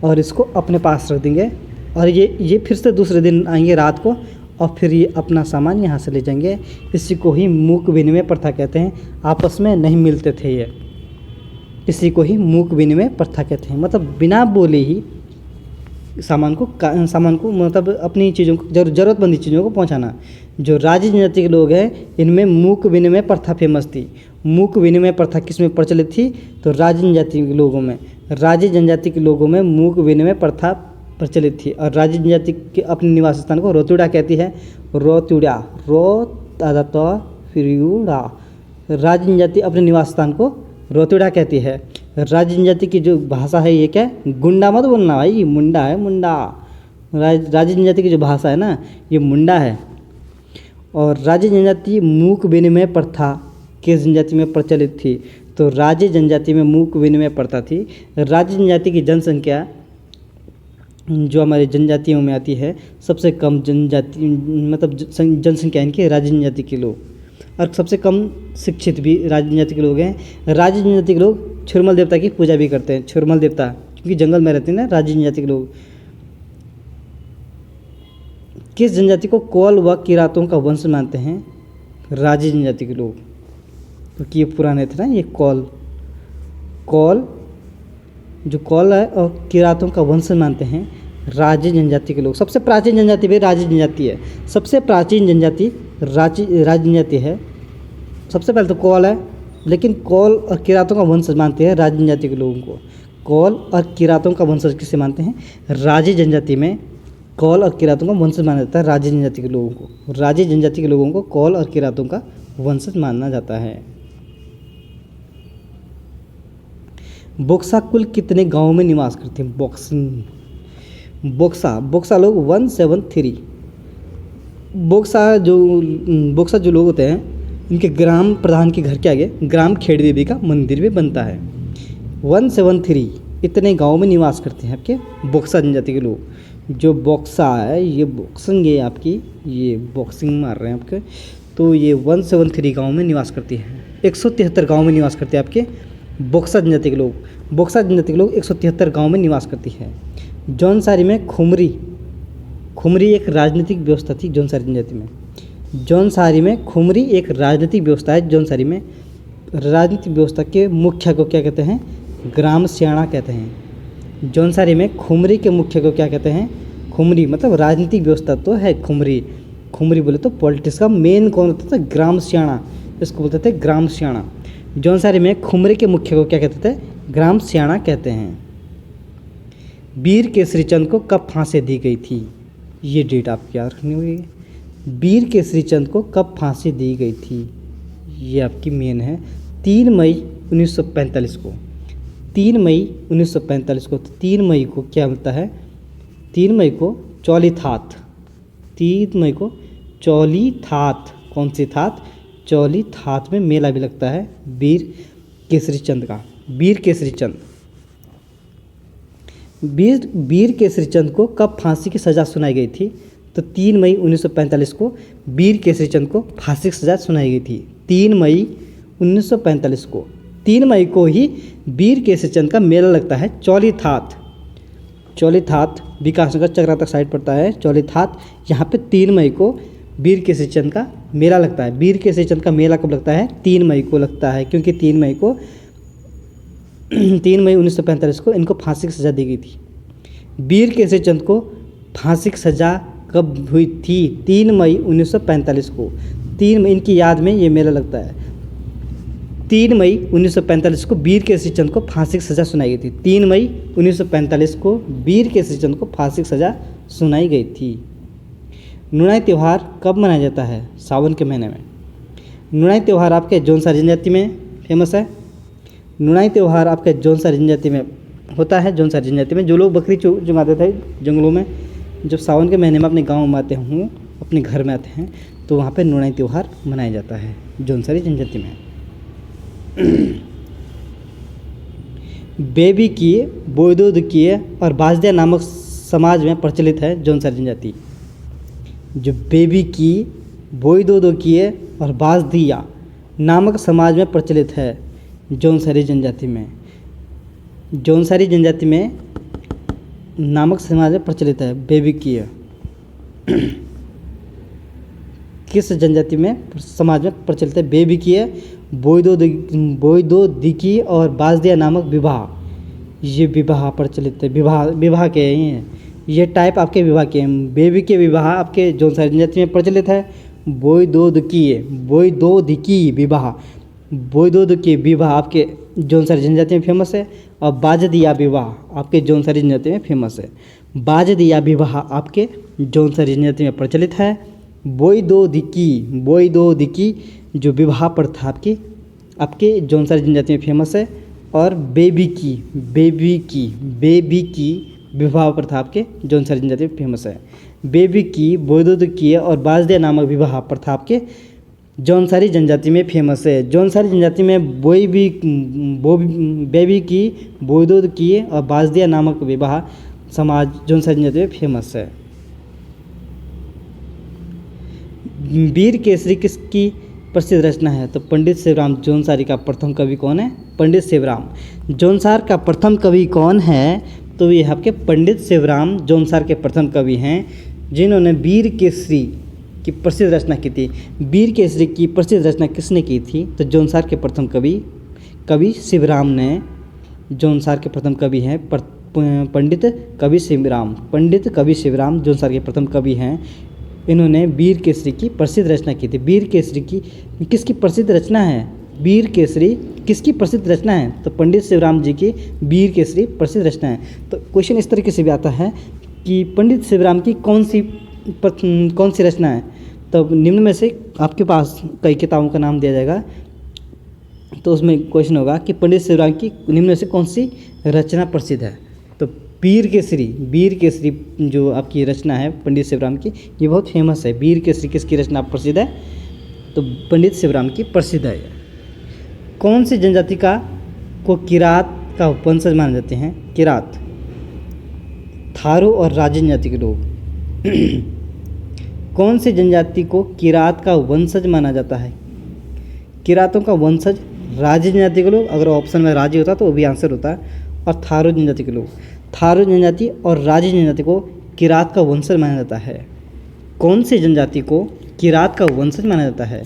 [SPEAKER 2] और इसको अपने पास रख देंगे, और ये फिर से दूसरे दिन आएंगे रात को और फिर ये अपना सामान यहाँ से ले जाएंगे। इसी को ही मूक विनिमय प्रथा कहते हैं। आपस में नहीं मिलते थे ये, इसी को ही मूक विनिमय प्रथा कहते हैं। मतलब बिना बोले ही सामान को मतलब अपनी चीज़ों को ज़रूरतमंद चीज़ों को पहुंचाना। जो राजी जनजाति के लोग हैं इनमें मूक विनिमय प्रथा फेमस थी। मूक विनिमय प्रथा किस में प्रचलित थी? तो राजी जनजाति के लोगों में। राजी जनजाति के लोगों में मूक विनिमय प्रथा प्रचलित थी। और राजी जनजाति के अपने निवास स्थान को रोतुड़ा कहती है। रोतुड़ा, फिर युड़ा। राजी जनजाति अपने निवास स्थान को रोतुड़ा कहती है। राजी जनजाति की जो भाषा है ये क्या है? गुंडा मत बोलना भाई, मुंडा है, मुंडा। राजी जनजाति की जो भाषा है ना ये मुंडा है। और राजी जनजाति मूक विनिमय प्रथा किस जनजाति में प्रचलित थी? तो राजी जनजाति में मूक विनिमय प्रथा थी। राजी जनजाति की जनसंख्या जो हमारे जनजातियों में आती है, सबसे कम जनजाति मतलब जनसंख्या इनकी राजी जनजाति के लोग, और सबसे कम शिक्षित भी राजी जनजाति के लोग हैं। राजी जनजाति के लोग छुरमल देवता की पूजा भी करते हैं। छुरमल देवता क्योंकि जंगल में रहते हैं ना राजी जनजाति के लोग। किस जनजाति को कौल व किरातों का वंश मानते हैं? राजी जनजाति के लोग, क्योंकि ये पुराने थे ना, ये कौल जो कौल है और किरातों का वंश मानते हैं राजे जनजाति के लोग। सबसे प्राचीन जनजाति भी राजे जनजाति है। सबसे प्राचीन जनजाति राजे जनजाति है। सबसे पहले तो कौल है, लेकिन कौल और किरातों का वंशज मानते हैं राजे जनजाति के लोगों को। कौल और किरातों का वंशज किसे मानते हैं? राजे जनजाति में कौल और किरातों का वंशज माना जाता है राजे जनजाति के लोगों को। राजे जनजाति के लोगों को कौल और किरातों का वंशज माना जाता है। बोक्सा कुल कितने गांवों में निवास करते हैं? बोक्सा लोग 173। बोक्सा जो लोग होते हैं, इनके ग्राम प्रधान के घर के आगे ग्राम खेड़ी देवी का मंदिर भी बनता है। 173 इतने गांव में निवास करते हैं आपके बोक्सा जनजाति के लोग। जो बोक्सा है, ये बॉक्सिंग है आपकी, ये बॉक्सिंग मार रहे हैं आपके, तो ये 173 गांव में निवास करती है। 173 गांव में निवास करते हैं आपके बोक्सा जनजाति के लोग। बोक्सा जनजाति के लोग 173 गांव में निवास करती है। जौनसारी में खुमरी एक राजनीतिक व्यवस्था थी। जौनसारी में खुमरी एक राजनीतिक व्यवस्था है। जौनसारी में राजनीतिक व्यवस्था के मुखिया को क्या कहते हैं? ग्राम सियाणा कहते हैं। जौनसारी में खुमरी के मुखिया को क्या कहते हैं? खुमरी मतलब राजनीतिक व्यवस्था तो है खुमरी बोले तो पॉलिटिक्स का मेन कौन होता था? ग्राम सियाणा, इसको बोलते थे ग्राम सियाणा। जौनसारी में खुमरी के मुखिया को क्या कहते थे? ग्राम सियाणा कहते हैं। वीर केसरी चंद को कब फांसी दी गई थी? ये डेट आपकी याद रखनी होगी। वीर केसरी चंद को कब फांसी दी गई थी? ये आपकी मेन है 3 मई 1945 को। 3 मई 1945 को। तो 3 मई को क्या मिलता है? 3 मई को चौलीथात। 3 मई को चौलीथात। कौन सी थात? चौलीथात में मेला भी लगता है वीर केसरी चंद का। वीर केसरी चंद को कब फांसी की सज़ा सुनाई गई थी? तो 3 मई 1945 को वीर केसरी चंद को फांसी की सज़ा सुनाई गई थी। 3 मई 1945 को। 3 मई को ही वीर केसरी चंद का मेला लगता है चौलीथात। विकासनगर चकरा तक साइड पड़ता है चौलीथात। यहाँ पे 3 मई को वीर केसरी चंद का मेला लगता है। वीर केसरी चंद का मेला कब लगता है? 3 मई को लगता है, क्योंकि 3 मई 1945 को इनको फांसी की सज़ा दी गई थी। वीर केसरी चंद को फांसी की सज़ा कब हुई थी? 3 मई 1945 को। 3 मई इनकी याद में ये मेला लगता है। 3 मई 1945 को वीर केसरी चंद को फांसी की सज़ा सुनाई गई थी। 3 मई 1945 को वीर केसरी चंद को फांसी की सज़ा सुनाई गई थी। नुनाई त्यौहार कब मनाया जाता है? सावन के महीने में। नुनाई त्यौहार आपके जौनसारी जनजाति में फेमस है। नुनाई त्यौहार आपके जौनसारी जनजाति में होता है। जौनसारी जनजाति में जो लोग बकरी चुगाते थे जंगलों में, जब सावन के महीने में अपने गांव में आते हों, अपने घर में आते हैं, तो वहाँ पे नुनाई त्यौहार मनाया जाता है जौनसारी जनजाति में। बेबी की, बोयदोद की और बाजदिया नामक समाज में प्रचलित है जौनसारी जनजाति। जो बेबी की, बोयदोद की और बाजदिया नामक समाज में प्रचलित है जौनसारी जनजाति में। जौनसारी जनजाति में नामक समाज में प्रचलित है बेबी की। किस जनजाति में समाज में प्रचलित है? बेबी की, बोयदोदिकी और बाजदिया नामक विवाह। ये विवाह प्रचलित है। विवाह के हैं ये टाइप आपके विवाह के हैं। बेबी के विवाह आपके जौनसारी जनजाति में प्रचलित है। बोयदोदिकी विवाह आपके जौनसारी जनजाति में फेमस है। और बाजदिया विवाह आपके जौनसारी जनजाति में फेमस है। बाजदिया विवाह आपके जौनसारी जनजाति में प्रचलित है। बोयदोदिकी जो विवाह प्रथा आपके जौनसारी जनजाति में फेमस है। और बेबी की विवाह प्रथा आपके जौनसारी जनजाति में फेमस है। बेबी की, बोयदोदिकी और बाजदिया नामक विवाह प्रथा आपके जौनसारी जनजाति में फेमस है। जौनसारी जनजाति में बेबी की, बोयदोदिकी और बाजदिया नामक विवाह समाज जौनसारी जनजाति में फेमस है। वीर केसरी किसकी प्रसिद्ध रचना है? तो पंडित शिवराम जौनसारी का प्रथम कवि कौन है? पंडित शिवराम। जौनसार का प्रथम कवि कौन है? तो ये आपके पंडित शिवराम जौनसार के प्रथम कवि हैं, जिन्होंने वीर केसरी की प्रसिद्ध रचना की थी। वीर केसरी की प्रसिद्ध रचना किसने की थी? तो जौनसार के प्रथम कवि शिवराम ने, जौनसार के प्रथम कवि हैं पंडित कवि शिवराम। पंडित कवि शिवराम जो संसार के प्रथम कवि हैं, इन्होंने वीर केसरी की प्रसिद्ध रचना की थी। वीर केसरी की किसकी प्रसिद्ध रचना है? वीर केसरी किसकी प्रसिद्ध रचना है? तो पंडित शिवराम जी की वीर केसरी प्रसिद्ध रचना है। तो क्वेश्चन इस तरीके से भी आता है कि पंडित शिवराम की कौन सी रचना है? तो निम्न में से आपके पास कई किताबों का नाम दिया जाएगा, तो उसमें क्वेश्चन होगा कि पंडित शिवराम की निम्न में से कौन सी रचना प्रसिद्ध है? तो वीर केसरी जो आपकी रचना है पंडित शिवराम की, ये बहुत फेमस है। वीर केसरी किसकी रचना प्रसिद्ध है? तो पंडित शिवराम की प्रसिद्ध है। कौन सी जनजाति को किरात का वंशज माने जाते हैं? किरात, थारू और राजी जनजाति के लोग। कौन सी जनजाति को किरात का वंशज माना जाता है? किरातों का वंशज राजी जनजाति के लोग। अगर ऑप्शन में राजी होता तो वो भी आंसर होता। और थारू जनजाति के लोग। थारू जनजाति और राजी जनजाति को किरात का वंशज माना जाता है। कौन सी जनजाति को किरात का वंशज माना जाता है?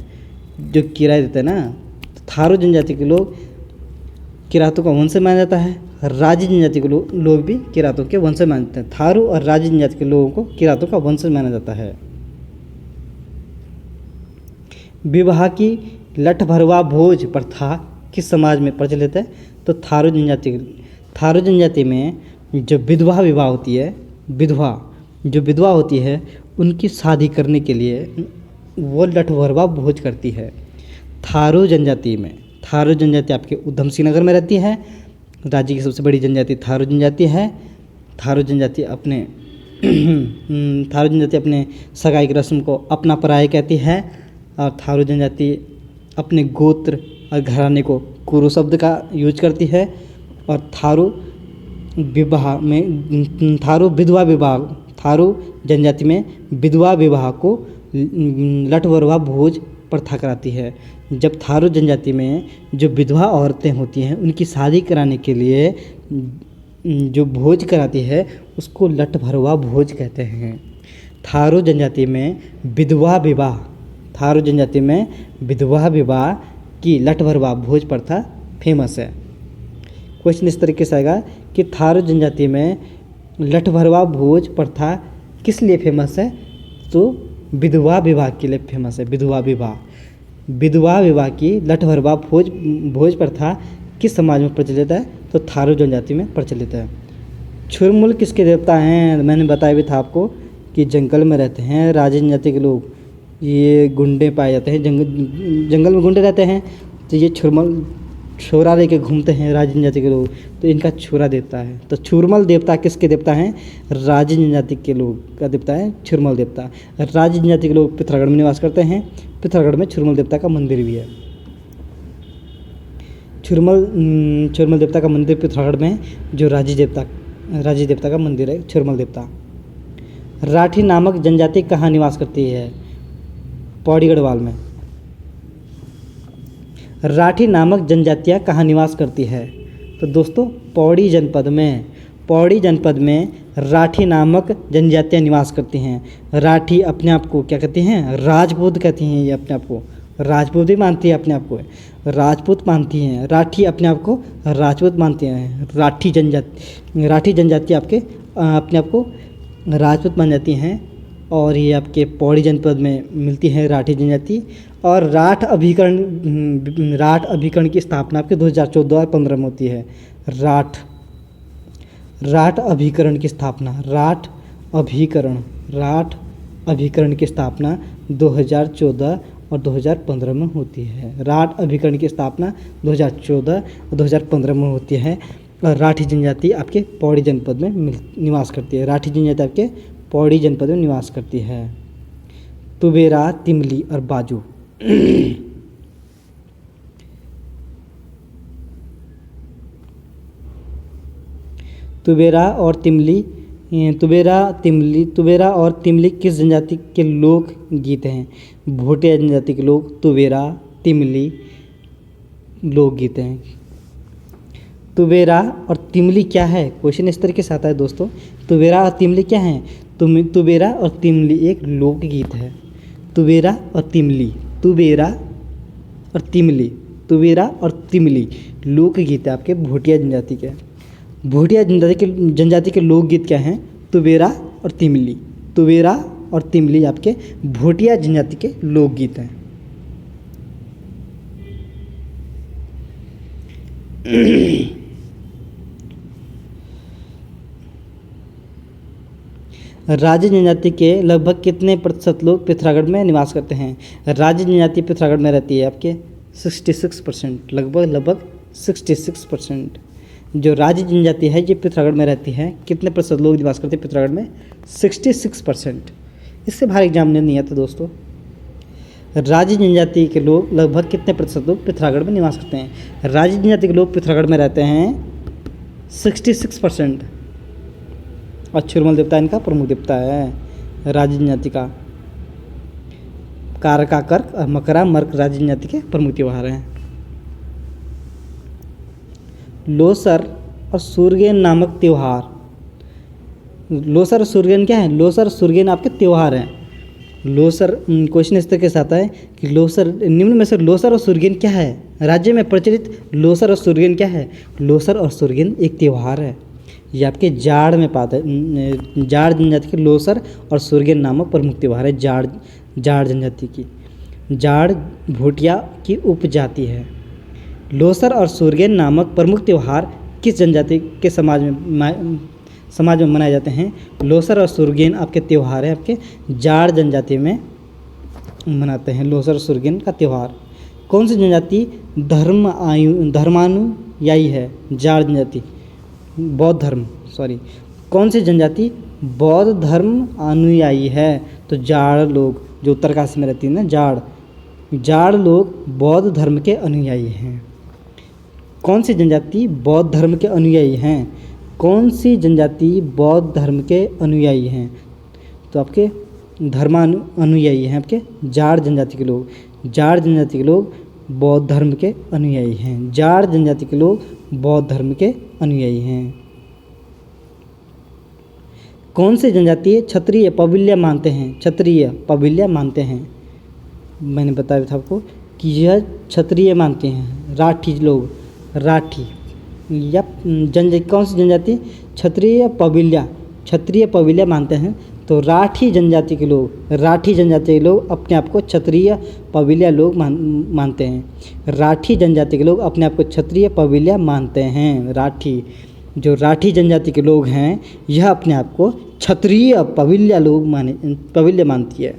[SPEAKER 2] जो किराए देते हैं ना, तो थारू जनजाति के लोग किरातों का वंशज माना जाता है। राजी जनजाति के लोग भी किरातों के वंशज माने जाते हैं। थारू और राजी जनजाति के लोगों को किरातों का वंशज माना जाता है। विवाह की लठ भरवा भोज प्रथा किस समाज में प्रचलित है? तो थारू जनजाति में जो विधवा होती है, विधवा होती है, उनकी शादी करने के लिए वो लठ भरवा भोज करती है। थारू जनजाति आपके उधम सिंह नगर में रहती है। राज्य की सबसे बड़ी जनजाति थारू जनजाति है। थारू जनजाति अपने सगाई की रस्म को अपना पराया कहती है। और थारू जनजाति अपने गोत्र और घराने को कुरु शब्द का यूज करती है। और थारू जनजाति में विधवा विवाह को लठ भरवा भोज प्रथा कराती है। जब थारू जनजाति में जो विधवा औरतें होती हैं, उनकी शादी कराने के लिए जो भोज कराती है उसको लठ भरवा भोज कहते हैं। थारू जनजाति में विधवा विवाह की लठ भरवा भोज प्रथा फेमस है। क्वेश्चन इस तरीके से आएगा कि थारू जनजाति में लठ भरवा भोज प्रथा किस लिए फेमस है? तो विधवा विवाह के लिए फेमस है। विधवा विवाह की लठ भरवा भोज प्रथा किस समाज में प्रचलित है? तो थारू जनजाति में प्रचलित है। छुरमुल किसके देवता हैं? मैंने बताया भी था आपको कि जंगल में रहते हैं राजी जनजाति के लोग। ये गुंडे पाए जाते हैं, जंगल में गुंडे रहते हैं, तो ये छुरा लेके घूमते हैं राजी जनजाति के लोग, तो इनका छुरा देवता है। तो छुरमल देवता किसके देवता हैं? राजी जनजाति के लोग का देवता है छुरमल देवता। राजी जनजाति के लोग पिथौरागढ़ में निवास करते हैं। पिथौरागढ़ में छुरमल देवता का मंदिर भी है। छुरमल देवता का मंदिर पिथौरागढ़ में, जो राजी देवता का मंदिर है छुरमल देवता। राठी नामक जनजाति कहाँ निवास करती है? पौड़ी गढ़वाल में। राठी नामक जनजातियाँ कहाँ निवास करती है? तो दोस्तों पौड़ी जनपद में राठी नामक जनजातियाँ निवास करती हैं। राठी अपने आप को क्या कहती हैं? राजपूत कहती हैं। ये अपने आप को राजपूत भी मानती है, अपने आप को राजपूत मानती हैं। राठी अपने आप को राजपूत मानती हैं। राठी जनजाति आपके अपने आप को राजपूत मान जाती हैं। और ये आपके पौड़ी जनपद में मिलती है राठी जनजाति। और राठ अभिकरण की स्थापना आपके 2014 और 15 में होती है। राठ अभिकरण की स्थापना 2014 और 2015 में होती है। राठ अभिकरण की स्थापना 2014 और 2015 में होती है। और राठी जनजाति आपके पौड़ी जनपद में निवास करती है। राठी जनजाति आपके पौड़ी जनपद में निवास करती है। तुबेरा, तिमली और बाजू तुबेरा और तिमली किस जनजाति के लोक गीत हैं? भोटिया जनजाति के लोग तुबेरा तिमली लोकगीत हैं। तुबेरा और तिमली क्या है? क्वेश्चन इस तरीके से आता है दोस्तों। तुबेरा और तिमली क्या है? तुबेरा और तिमली एक लोकगीत है। तुबेरा और तिमली लोकगीत है आपके भोटिया जनजाति के। भूटिया जनजाति के लोकगीत क्या हैं? तुवेरा और तिमली। तुवेरा और तिमली आपके भूटिया जनजाति के लोकगीत हैं। राजे जनजाति के लगभग कितने प्रतिशत लोग पिथौरागढ़ में निवास करते हैं? राजे जनजाति पिथौरागढ़ में रहती है आपके 66%, लगभग 66%। जो राजे जनजाति है ये पिथौरागढ़ में रहती है। कितने प्रतिशत लोग निवास करते हैं पिथौरागढ़ में? 66%। इससे बाहर एग्जाम में नहीं आता दोस्तों। राजे जनजाति के लोग लगभग कितने प्रतिशत लोग पिथौरागढ़ में निवास करते हैं? राजे जनजाति के लोग पिथौरागढ़ में रहते हैं 66%। अछूरमल देवता इनका प्रमुख देवता है राजे जनजाति का। कारका कर्क और मकरा मर्क राजे जनजाति के प्रमुख त्यौहार हैं। लोसर और सूरगेन नामक त्यौहार। लोसर और सूरगेन क्या है? लोसर और सूरगेन आपके त्यौहार हैं। लोसर क्वेश्चन इस तरीके से आता है कि लोसर निम्न में से लोसर और सूरगेन क्या है? राज्य में प्रचलित लोसर और सूरगेन क्या है? लोसर और सूरगेन एक त्यौहार है। ये आपके जाड़ में पाता है। जाड़ जनजाति के लोसर और सूरगेन नामक प्रमुख त्यौहार है। जाड़ जनजाति की। जाड़ भूटिया की उपजाति है। लोसर और सूरगेन नामक प्रमुख त्यौहार किस जनजाति के समाज में मनाए जाते हैं? लोसर और सूरगेन आपके त्यौहार है आपके जाड़ जनजाति में मनाते हैं लोसर और सूरगेन का त्यौहार। कौन सी जनजाति धर्मानुयायी है? जाड़ जनजाति बौद्ध धर्म कौन सी जनजाति बौद्ध धर्म अनुयायी है? तो जाड़ लोग जो उत्तरकाशी में रहती है ना, जाड़ लोग बौद्ध धर्म के अनुयायी हैं। कौन सी जनजाति बौद्ध धर्म के अनुयायी हैं? कौन सी जनजाति बौद्ध धर्म के अनुयायी हैं? तो आपके धर्मानुयायी हैं आपके जाड़ जनजाति के लोग। जाड़ जनजाति के लोग बौद्ध धर्म के अनुयायी हैं। जाड़ जनजाति के लोग बौद्ध धर्म के अनुयायी हैं। कौन सी जनजाति क्षत्रिय पविल्य मानते हैं? क्षत्रिय पविल्य मानते हैं। मैंने बताया था आपको कि यह क्षत्रिय मानते हैं। राठी लोग, राठी या कौन सी जनजाति? क्षत्रिय पविल्य मानते हैं। तो राठी जनजाति के लोग अपने आप को क्षत्रिय पविल्य लोग मानते हैं। राठी जनजाति के लोग अपने आप को क्षत्रिय पविल्य मानते हैं। राठी जनजाति के लोग हैं यह अपने आप को क्षत्रिय पविल्य मानती है।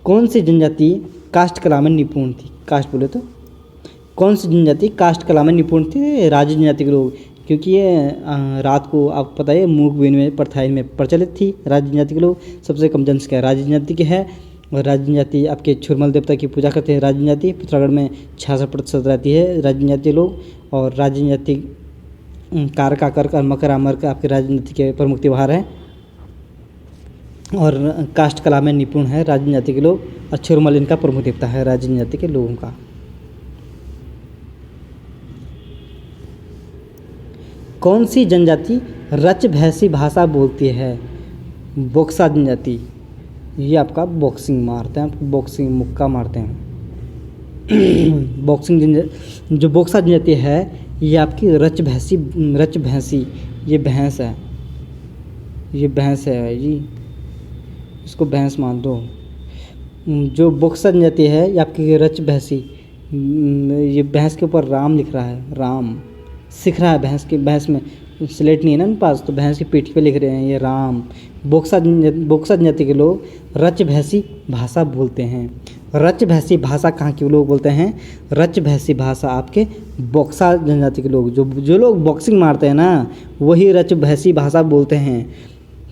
[SPEAKER 2] कौन सी जनजाति काष्ठ कला में निपुण थी? काष्ठ बोले तो कौन सी जनजाति काष्ठ कला में निपुण थी? राजे जनजाति के लोग, क्योंकि ये रात को आपको पता है मूक विनिमय प्रथाएं में प्रचलित थी। राजे जनजाति के लोग सबसे कम जनसंख्या राजे जनजाति की है। और राजे जनजाति आपके छुरमल देवता की पूजा करते हैं। राजे जनजाति पिथौरागढ़ में 66% रहती है राजे जनजाति लोग। और राजे जनजाति कारका कर्क और मकरा मर्क आपके राजे जनजाति के प्रमुख त्यौहार हैं। और काष्ठ कला में निपुण है राजे जनजाति के लोग। और छुरमल इनका प्रमुख देवता है राजे जनजाति के लोगों का। कौन सी जनजाति रच भैंसी भाषा बोलती है? बोक्सा जनजाति। ये आपका बॉक्सिंग मारते हैं, बॉक्सिंग मुक्का मारते हैं। जो बोक्सा जनजाति है ये आपकी रच भैंसी ये भैंस है जी, इसको भैंस मान दो। जो बोक्सा जनजाति है ये आपकी रच भैंसी, ये भैंस के ऊपर राम लिख रहा है, राम सिख रहा है। भैंस में स्लेट नहीं है ना पास, तो भैंस की पीठ पे लिख रहे हैं ये राम। बोक्सा जनजाति के लोग रच भैंसी भाषा बोलते हैं। रच भैंसी भाषा कहाँ के लोग बोलते हैं? रच भैंसी भाषा आपके बोक्सा जनजाति के लोग, जो लोग बॉक्सिंग मारते हैं ना वही रच भैंसी भाषा बोलते हैं,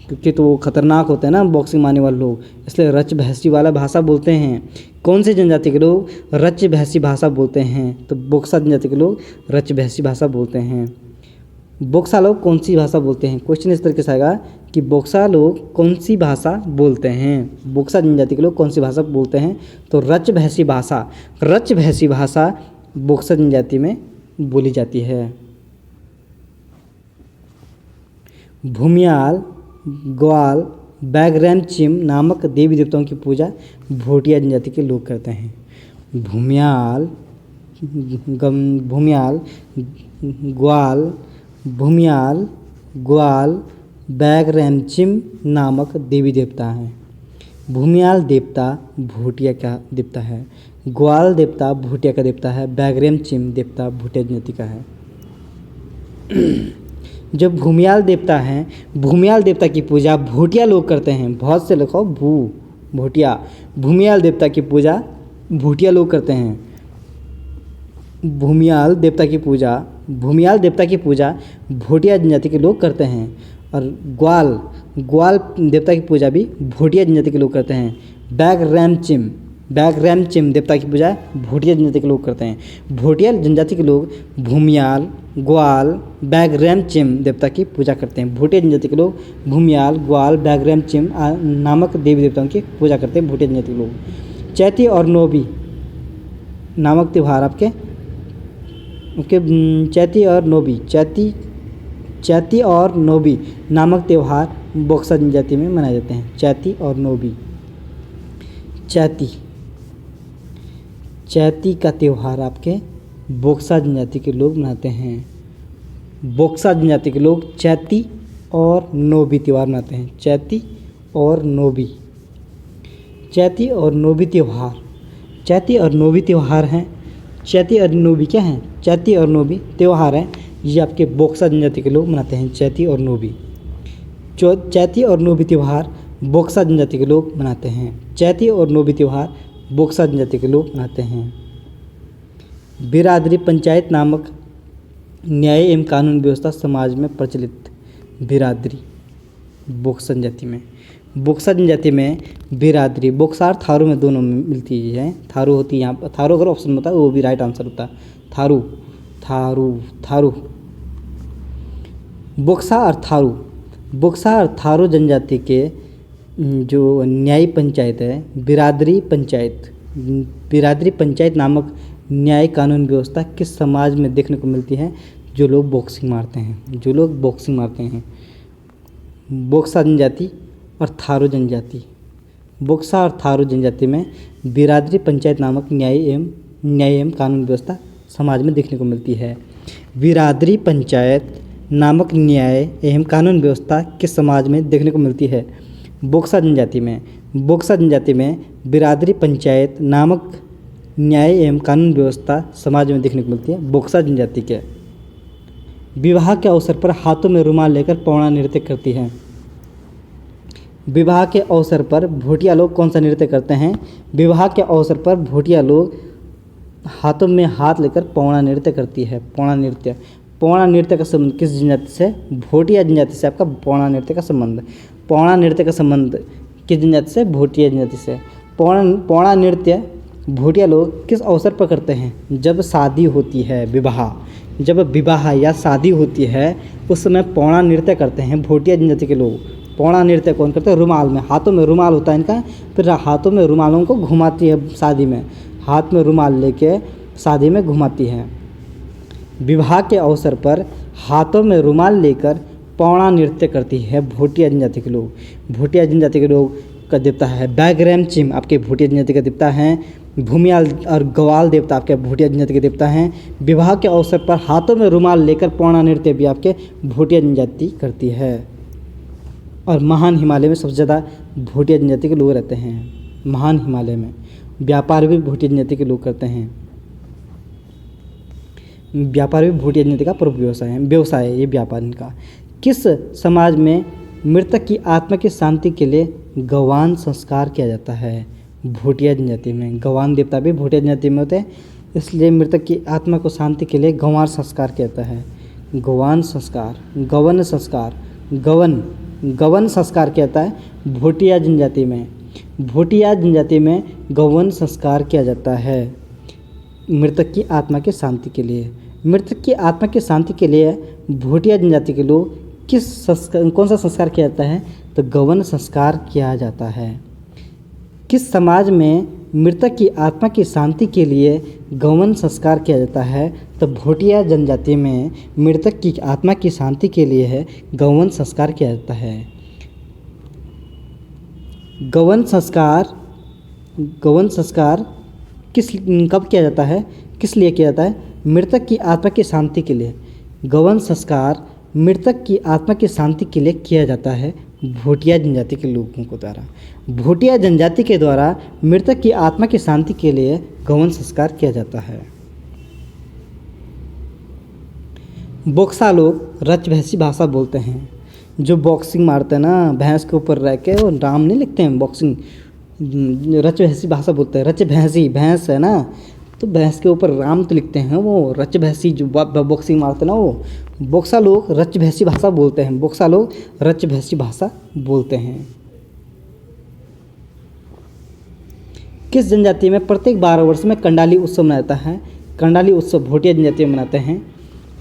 [SPEAKER 2] क्योंकि तो वो खतरनाक होते हैं ना बॉक्सिंग मारने वाले लोग, इसलिए रच भैंसी वाला भाषा बोलते हैं। कौन से जनजाति के लोग रच भैंसी भाषा बोलते हैं? तो बोक्सा जनजाति के लोग रच भैंसी भाषा बोलते हैं। बोक्सा लोग कौन सी भाषा बोलते हैं? क्वेश्चन इस तरीके से आएगा कि बोक्सा लोग कौन सी भाषा बोलते हैं? बोक्सा जनजाति के लोग कौन सी भाषा बोलते हैं? तो रच भैंसी भाषा बोक्सा जनजाति में बोली जाती है। भूमियाल, ग्वाल, बैगरैमचिम नामक देवी देवताओं की पूजा भूटिया जनजाति के लोग करते हैं। भूमियाल, ग्वाल, भूमियाल, ग्वाल, बैगरैमचिम नामक देवी देवता हैं। भूमियाल देवता भूटिया का देवता है, ग्वाल देवता भूटिया का देवता है, बैगरैमचिम देवता भूटिया जनजाति का है। जो भूमियाल देवता हैं, भूमियाल देवता की पूजा भूटिया लोग करते हैं। बहुत से लिखो भूटिया, भूमियाल देवता की पूजा भूटिया लोग करते हैं। भूमियाल देवता की पूजा भूटिया जनजाति के लोग करते हैं। और ग्वाल देवता की पूजा भी भूटिया जनजाति के लोग करते हैं। बैगरैमचिम देवता की पूजा भूटिया जनजाति के लोग करते हैं। भूटिया जनजाति के लोग भूमियाल, ग्वाल, बैगरैमचिम देवता की पूजा करते हैं। भूटिया जनजाति के लोग भूमियाल, ग्वाल, बैगरैमचिम नामक देवी देवताओं की पूजा करते हैं भूटिया जनजाति के लोग। चैती और नोबी नामक त्यौहार आपके चैती और नोबी नामक त्यौहार बक्सा जनजाति में मनाए जाते हैं। चैती और नोबी। चैती का त्यौहार आपके बक्सा जनजाति के लोग मनाते हैं। बक्सा जनजाति के लोग चैती और नोबी त्यौहार मनाते हैं। चैती और नोबी त्यौहार हैं। चैती और नोबी क्या हैं? चैती और नोबी त्यौहार हैं। ये आपके बक्सा जनजाति के लोग मनाते हैं। चैती और नोबी त्यौहार बक्सा जनजाति के लोग मनाते हैं। चैती और नोबी त्यौहार बक्सा जनजाति के लोग मनाते हैं। बिरादरी पंचायत नामक न्याय एवं कानून व्यवस्था समाज में प्रचलित। बिरादरी बक्सा जनजाति में बिरादरी, बक्सा और थारू में दोनों में मिलती है। थारू होती है यहाँ पर, थारू अगर ऑप्शन होता है वो भी राइट आंसर होता है। थारू। बक्सा और थारू जनजाति के जो न्याय पंचायत है, बिरादरी पंचायत नामक न्याय कानून व्यवस्था किस समाज में देखने को मिलती है? जो लोग बॉक्सिंग मारते हैं। बक्सा जनजाति और थारू जनजाति। बक्सा और थारू जनजाति में बिरादरी पंचायत नामक न्याय एवं कानून व्यवस्था समाज में देखने को मिलती है। बिरादरी पंचायत नामक न्याय एवं कानून व्यवस्था किस समाज में देखने को मिलती है? बक्सा जनजाति में बिरादरी पंचायत नामक न्याय एवं कानून व्यवस्था समाज में देखने को मिलती है। बक्सा जनजाति के विवाह के अवसर पर हाथों में रुमाल लेकर पौड़ा नृत्य करती है। विवाह के अवसर पर भूटिया लोग कौन सा नृत्य करते हैं? विवाह के अवसर पर भूटिया लोग हाथों में हाथ लेकर पौड़ा नृत्य करती है। पौड़ा नृत्य का संबंध किस जनजाति से? भूटिया जनजाति से आपका पौड़ा नृत्य का संबंध किस जनजाति से? भूटिया जनजाति से। पौड़ा नृत्य भूटिया लोग किस अवसर पर करते हैं? जब शादी होती है, जब विवाह या शादी होती है उस समय पौड़ा नृत्य करते हैं भूटिया जनजाति के लोग। पौड़ा नृत्य कौन करते हैं? रुमाल में, हाथों में रुमाल होता है इनका, फिर हाथों में रुमालों को घुमाती है शादी में, हाथ में रुमाल लेके शादी में घुमाती है। विवाह के अवसर पर हाथों में रुमाल लेकर पौड़ा नृत्य करती है भूटिया जनजाति के लोग। भूटिया जनजाति के लोग का देवता है बैगरैमचिम, आपके भूटिया जनजाति का देवता है। भूमियाल और ग्वाल देवता आपके भूटिया जनजाति के देवता हैं। विवाह के अवसर पर हाथों में रुमाल लेकर पौड़ा नृत्य भी आपके भूटिया जनजाति करती है। और महान हिमालय में सबसे ज़्यादा भूटिया जनजाति के लोग रहते हैं। महान हिमालय में व्यापार भी भूटिया जनजाति के लोग करते हैं। व्यापार भी भूटिया जनजाति का प्रमुख व्यवसाय है ये व्यापार इनका। किस समाज में मृतक की आत्मा की शांति के लिए गवान संस्कार किया जाता है? भूटिया जनजाति में। गवान देवता भी भूटिया जनजाति में होते हैं, इसलिए मृतक की आत्मा को शांति के लिए गवान संस्कार किया जाता है। गवान संस्कार, गवन संस्कार किया जाता है भूटिया जनजाति में। भूटिया जनजाति में गवन संस्कार किया जाता है मृतक की आत्मा की शांति के लिए। मृतक की आत्मा की शांति के लिए भूटिया जनजाति के लोग कौन सा संस्कार किया जाता है? तो गवन संस्कार किया जाता है। किस समाज में मृतक की आत्मा की शांति के लिए गवन संस्कार किया जाता है? तो भूटिया जनजाति में मृतक की आत्मा की शांति के लिए है गवन संस्कार किया जाता है। गवन संस्कार कब किया जाता है, किस लिए किया जाता है? मृतक की आत्मा की शांति के लिए। गवन संस्कार मृतक की आत्मा की शांति के लिए किया जाता है भोटिया जनजाति के लोगों को द्वारा। भोटिया जनजाति के द्वारा मृतक की आत्मा की शांति के लिए गौन संस्कार किया जाता है। बोक्सा लोग रचभैसी भाषा बोलते हैं। जो बॉक्सिंग मारते हैं ना, भैंस के ऊपर रह के, वो राम नहीं लिखते हैं, बॉक्सिंग रचभैसी भाषा बोलते हैं। रचभैसी भैंस है ना, तो भैंस के ऊपर राम तो लिखते हैं, वो रचभैसी जो बॉक्सिंग मारते हैं ना, वो बोक्सा लोग रचभैसी भाषा बोलते हैं। बोक्सा लोग रचभैसी भाषा बोलते हैं। किस जनजाति में प्रत्येक 12 वर्ष में कंडाली उत्सव मनाया जाता है? कंडाली उत्सव भोटिया जनजाति में मनाते हैं।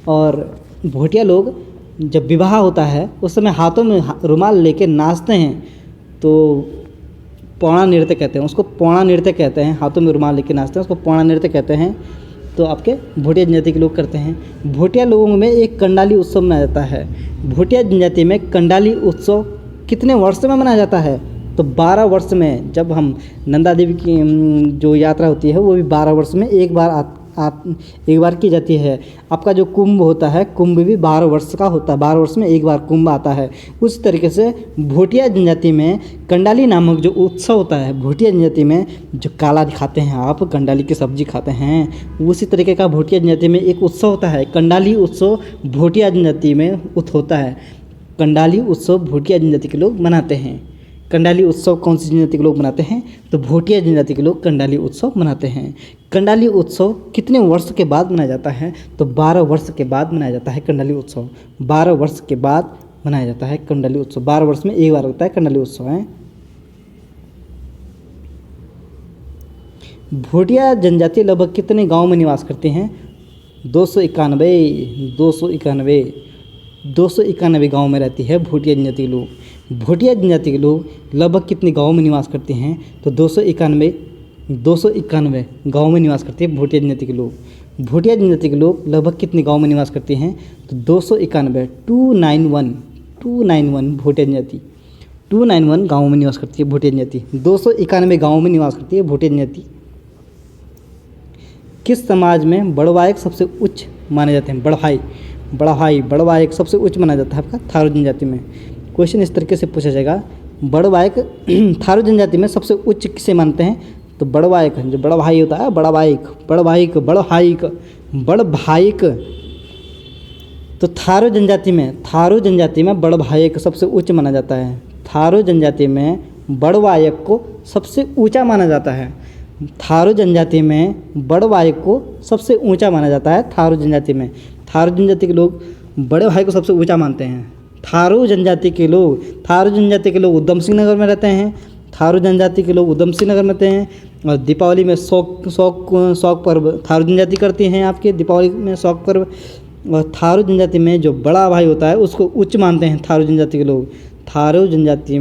[SPEAKER 2] और भोटिया लोग जब विवाह होता है उस समय हाथों में रुमाल लेके नाचते हैं, तो पौड़ा नृत्य कहते हैं उसको, पौड़ा नृत्य कहते हैं। हाथों में रुमाल लेके नाचते हैं उसको पौड़ा नृत्य कहते हैं। तो आपके भोटिया जनजाति के लोग करते हैं। भोटिया लोगों में एक कंडाली उत्सव मनाया जाता है। भोटिया जनजाति में कंडाली उत्सव कितने वर्ष में मनाया जाता है? तो 12 वर्ष में। जब हम नंदा देवी की जो यात्रा होती है वो भी 12 वर्ष में एक बार की जाती है। आपका जो कुंभ होता है, कुंभ भी 12 वर्ष का होता है, 12 वर्ष में एक बार कुंभ आता है। उस तरीके से भोटिया जनजाति में कंडाली नामक जो उत्सव होता है, भोटिया जनजाति में जो काला दिखाते हैं आप, कंडाली की सब्जी खाते हैं, उसी तरीके का भोटिया जनजाति में एक उत्सव होता है। कंडाली उत्सव भोटिया जनजाति में होता है। कंडाली उत्सव भोटिया जनजाति के लोग मनाते हैं। कंडाली उत्सव कौन सी जनजाति के लोग मनाते हैं? तो भोटिया जनजाति के लोग कंडाली उत्सव मनाते हैं। कंडाली उत्सव कितने वर्ष के बाद मनाया जाता है? तो 12 वर्ष के बाद मनाया जाता है कंडाली उत्सव। 12 वर्ष के बाद मनाया जाता है कंडाली उत्सव। 12 वर्ष में एक बार होता है कंडाली उत्सव है। भोटिया जनजाति लगभग कितने गांव में निवास करते हैं? 291 गांव में रहती है भोटिया जनजाति के लोग। भोटिया जनजाति के लोग लगभग कितने गांव में निवास करते हैं? तो 291 गांव में निवास करते हैं भोटिया जनजाति के लोग। भोटिया जनजाति के लोग लगभग कितने गांव में निवास करते हैं? तो 291 भोटिया जनजाति 291 गाँव में निवास करती है भोटिया जनजाति। 291 गाँव में निवास करती है भोटिया जनजाति। किस समाज में बड़वायक सबसे उच्च माने जाते हैं? बड़वायक सबसे उच्च माना जाता है आपका थारू जनजाति में। क्वेश्चन इस तरीके से पूछा जाएगा, बड़वायक थारू जनजाति में सबसे उच्च किसे मानते हैं? तो बड़वायक, जो बड़ा भाई होता है, बड़वायक। तो थारू जनजाति में बड़वायक सबसे उच्च माना जाता है। थारू जनजाति में बड़वायक को सबसे ऊंचा माना जाता है। थारू जनजाति में बड़वायक को सबसे ऊंचा माना जाता है। थारू जनजाति के लोग बड़े भाई को सबसे ऊंचा मानते हैं। थारू जनजाति के लोग उधम सिंह नगर में रहते हैं। थारू जनजाति के लोग उधम सिंह नगर में रहते हैं। और दीपावली में शौक पर्व थारू जनजाति करती हैं आपके, दीपावली में शौक पर्व। और थारू जनजाति में जो बड़ा भाई होता है उसको उच्च मानते हैं थारू जनजाति के लोग। थारू जनजाति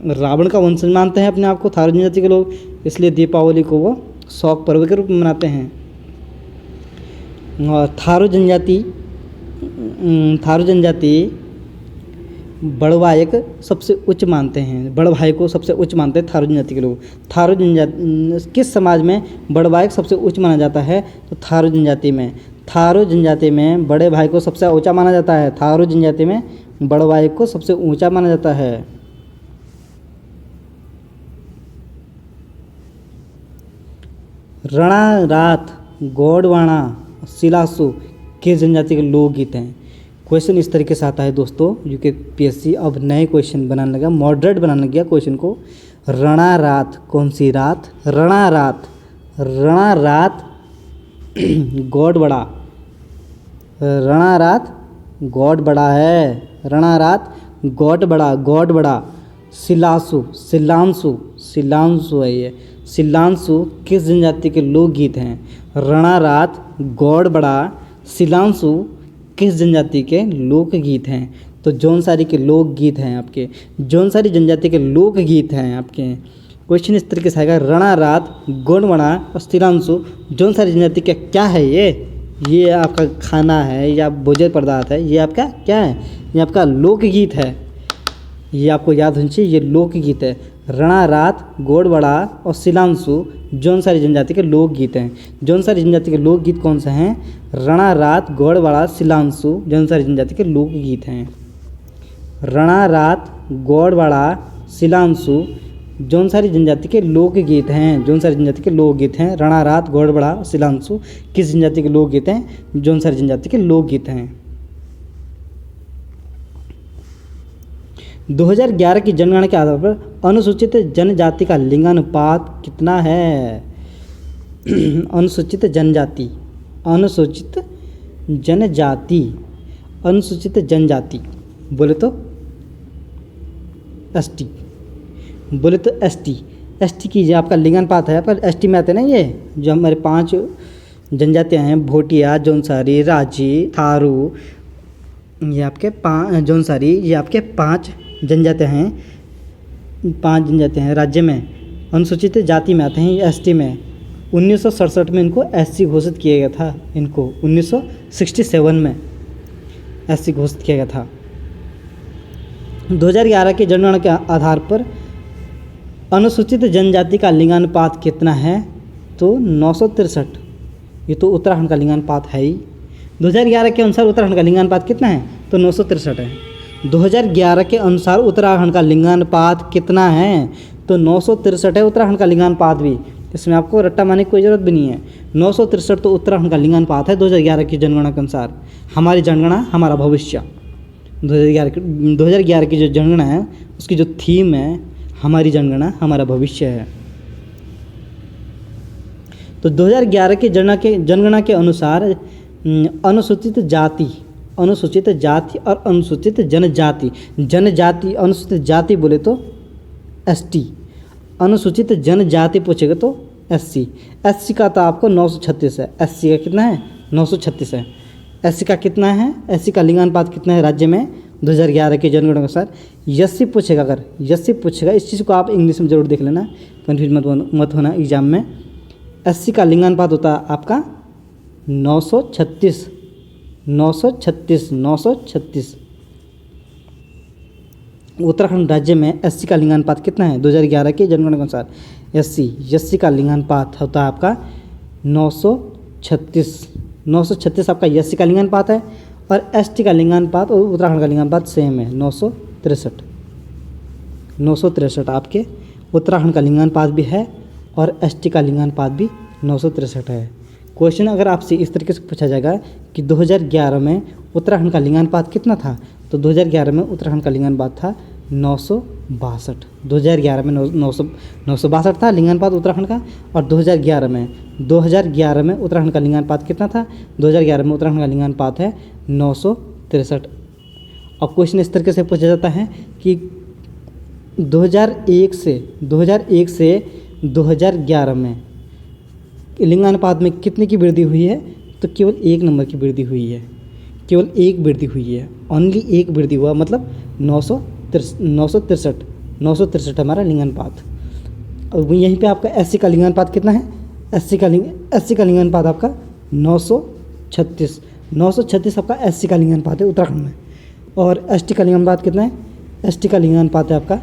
[SPEAKER 2] रावण का वंशज मानते हैं अपने आप को थारू जनजाति के लोग, इसलिए दीपावली को वो शौक पर्व के रूप में मनाते हैं। और थारू जनजाति बड़वायक सबसे उच्च मानते हैं, बड़ भाई को सबसे उच्च मानते हैं थारू जनजाति के लोग। थारू जनजाति किस समाज में बड़वायक सबसे उच्च माना जाता है? तो थारू जनजाति में बड़े भाई को सबसे ऊंचा माना जाता है। थारू जनजाति में बड़वायक को सबसे ऊंचा माना जाता है। रणा, रात, गौड़वाणा, सिलासु किस जनजाति के लोकगीत हैं? क्वेश्चन इस तरीके से आता है दोस्तों, यूपीएससी अब नए क्वेश्चन बनाने लगा, मॉडरेट बनाने लगा क्वेश्चन को। रणा रात, कौन सी रात? रणा रात गॉड बड़ा, रणा रात गॉड बड़ा है। रणा रात गॉड बड़ा। सिलांसु है ये। सिलांसु किस जनजाति के लोकगीत हैं? रणा रात, गौड़ बड़ा, सिलांसु किस जनजाति के लोकगीत हैं? तो जौनसारी के लोकगीत हैं आपके, जौनसारी जनजाति के लोकगीत हैं आपके। क्वेश्चन इस तरीके से आएगा, रणा रात, गौड़ बड़ा और सिलांसु जौनसारी जनजाति का क्या है? ये आपका खाना है या भोजन पदार्थ है? ये आपका क्या है? ये आपका लोकगीत है। ये आपको याद होनी चाहिए, ये लोकगीत है। रणारात, गोड़बड़ा और सिलांशु जौनसारी जनजाति के लोकगीत हैं। जौनसारी जनजाति के लोकगीत कौन से हैं? रणारात, गोड़बड़ा, सिलांशु जौनसारी जनजाति के लोकगीत हैं। रणारात, गोड़बड़ा, सिलांशु जौनसारी जनजाति के लोकगीत हैं। जौनसारी जनजाति के लोकगीत हैं। रणारात, गोड़बड़ा, सिलांशु किस जनजाति के लोकगीत हैं? जौनसारी जनजाति के लोकगीत हैं। 2011 की जनगणना के आधार पर अनुसूचित जनजाति का लिंगानुपात कितना है? अनुसूचित जनजाति, अनुसूचित जनजाति, अनुसूचित जनजाति बोले तो एसटी, बोले तो एसटी। एसटी की जो आपका लिंगानुपात है, पर एसटी में आते हैं ना ये जो हमारे 5 जनजातियाँ हैं, भोटिया, जौनसारी, राजी, थारू, ये आपके 5 जौनसारी, ये आपके 5 जनजातियाँ हैं। 5 जनजातियाँ हैं राज्य में, अनुसूचित जाति में आते हैं ये एसटी में। 1967 में इनको एससी घोषित किया गया था। इनको 1967 में एससी घोषित किया गया था। 2011 की जनगणना के आधार पर अनुसूचित जनजाति का लिंगानुपात कितना है? तो 963। ये तो उत्तराखंड का लिंगानुपात है ही। 2011 के अनुसार उत्तराखंड का लिंगानुपात कितना है? तो 963 है। 2011 के अनुसार उत्तराखंड का लिंगानुपात कितना है? तो 963 है उत्तराखंड का लिंगानुपात भी। इसमें आपको रट्टा मारने की कोई ज़रूरत भी नहीं है। 963 तो उत्तराखंड का लिंगानुपात है 2011 की जनगणना के अनुसार। हमारी जनगणना हमारा भविष्य। 2011 की जो जनगणना है उसकी जो थीम है, हमारी जनगणना हमारा भविष्य है। तो 2011 की जनगणना के अनुसार अनुसूचित जाति और अनुसूचित जनजाति, अनुसूचित जाति बोले तो एसटी, अनुसूचित जनजाति पूछेगा तो एससी। एससी का तो आपको 936 है। एससी का कितना है? 936 है। एससी का कितना है? एससी का लिंगानुपात कितना है राज्य में 2011 के जनगणना के अनुसार? एससी पूछेगा, अगर एससी पूछेगा, इस चीज़ को आप इंग्लिश में ज़रूर देख लेना, कन्फ्यूज मत होना एग्जाम में। एससी का लिंगानुपात होता है आपका 936। उत्तराखंड राज्य में एससी का लिंगानुपात कितना है 2011 के जनगणना के अनुसार? एससी का लिंगानुपात होता है आपका 936 आपका एससी का लिंगानुपात है। और एसटी का लिंगानुपात और उत्तराखंड का लिंगानुपात सेम है 963 आपके उत्तराखंड का लिंगानुपात भी है और एसटी का लिंगानुपात भी 963 है। क्वेश्चन अगर आपसे इस तरीके से पूछा जाएगा कि 2011 में उत्तराखंड का लिंगानुपात कितना था, तो 2011 में उत्तराखंड का लिंगानुपात था 962। 2011 में 962 था लिंगानुपात उत्तराखंड का। और 2011 में उत्तराखंड का लिंगानुपात कितना था? 2011 में उत्तराखंड का लिंगानुपात है 963। अब क्वेश्चन इस तरीके से पूछा जाता है कि 2001 से 2011 में लिंगानुपात में कितने की वृद्धि हुई है? तो केवल 1 नंबर की वृद्धि हुई है। केवल 1 वृद्धि हुई है, ओनली 1 वृद्धि हुआ, मतलब 963 हमारा लिंगानुपात। और यहीं पे आपका एससी का लिंगानुपात कितना है? एससी का लिंगानुपात आपका 936 आपका एससी का लिंगानुपात है उत्तराखंड में। और एसटी का लिंगानुपात कितना है? एसटी का लिंगानुपात है आपका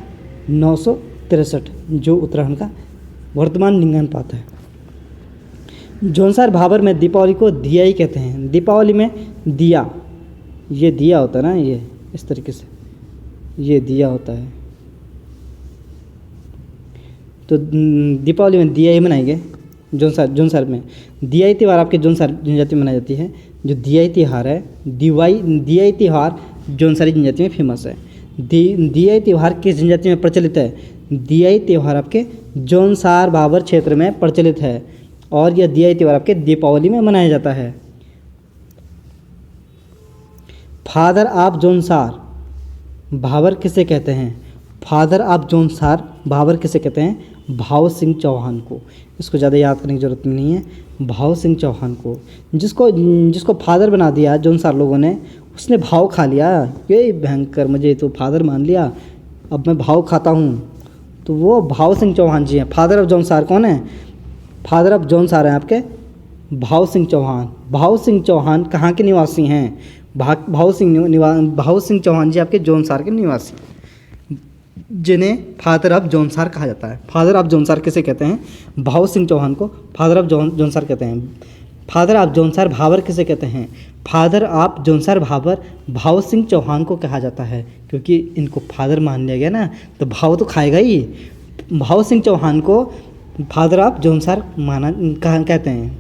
[SPEAKER 2] 963, जो उत्तराखंड का वर्तमान लिंगानुपात है। जौनसार भाबर में दीपावली को दिया ही कहते हैं। दीपावली में दिया, ये दिया होता है ना, ये इस तरीके से ये दिया होता है। तो दीपावली में दिया ही मनाएंगे। जौनसार में दियाई त्यौहार आपके जौनसार जनजाति में मनाई जाती है। जो दियाई त्यौहार है, दियाई त्यौहार जौनसारी जनजाति में फेमस है। दियाई त्यौहार किस जनजाति में प्रचलित है? दियाई त्यौहार आपके जौनसार भाबर क्षेत्र में प्रचलित है और यह दियाई त्यौहार आपके दीपावली में मनाया जाता है। फादर ऑफ जौनसार भाबर किसे कहते हैं? फादर ऑफ जौनसार भाबर किसे कहते हैं? भाव सिंह चौहान को। इसको ज़्यादा याद करने की ज़रूरत नहीं है। भाव सिंह चौहान को, जिसको फादर बना दिया जौनसार लोगों ने, उसने भाव खा लिया। ये भयंकर, मुझे तो फादर मान लिया, अब मैं भाव खाता हूँ। तो वो भाव सिंह चौहान जी हैं। फादर ऑफ जौनसार कौन है? फादर ऑफ जौनसार हैं आपके भाव सिंह चौहान। भाव सिंह चौहान कहाँ के निवासी हैं? भाव सिंह चौहान जी आपके जौनसार के निवासी। जिन्हें फादर ऑफ जौनसार कहा जाता है। फादर ऑफ जौनसार किसे कहते हैं? भाव सिंह चौहान को फादर ऑफ जौनसार कहते हैं। फादर ऑफ जौनसार भाबर किसे कहते हैं? फादर ऑफ जौनसार भाबर भाव सिंह चौहान को कहा जाता है, क्योंकि इनको फादर मान लिया गया ना, तो भाव तो खाएगा ही। भाव सिंह चौहान को फादर ऑफ जौनसार कहते हैं।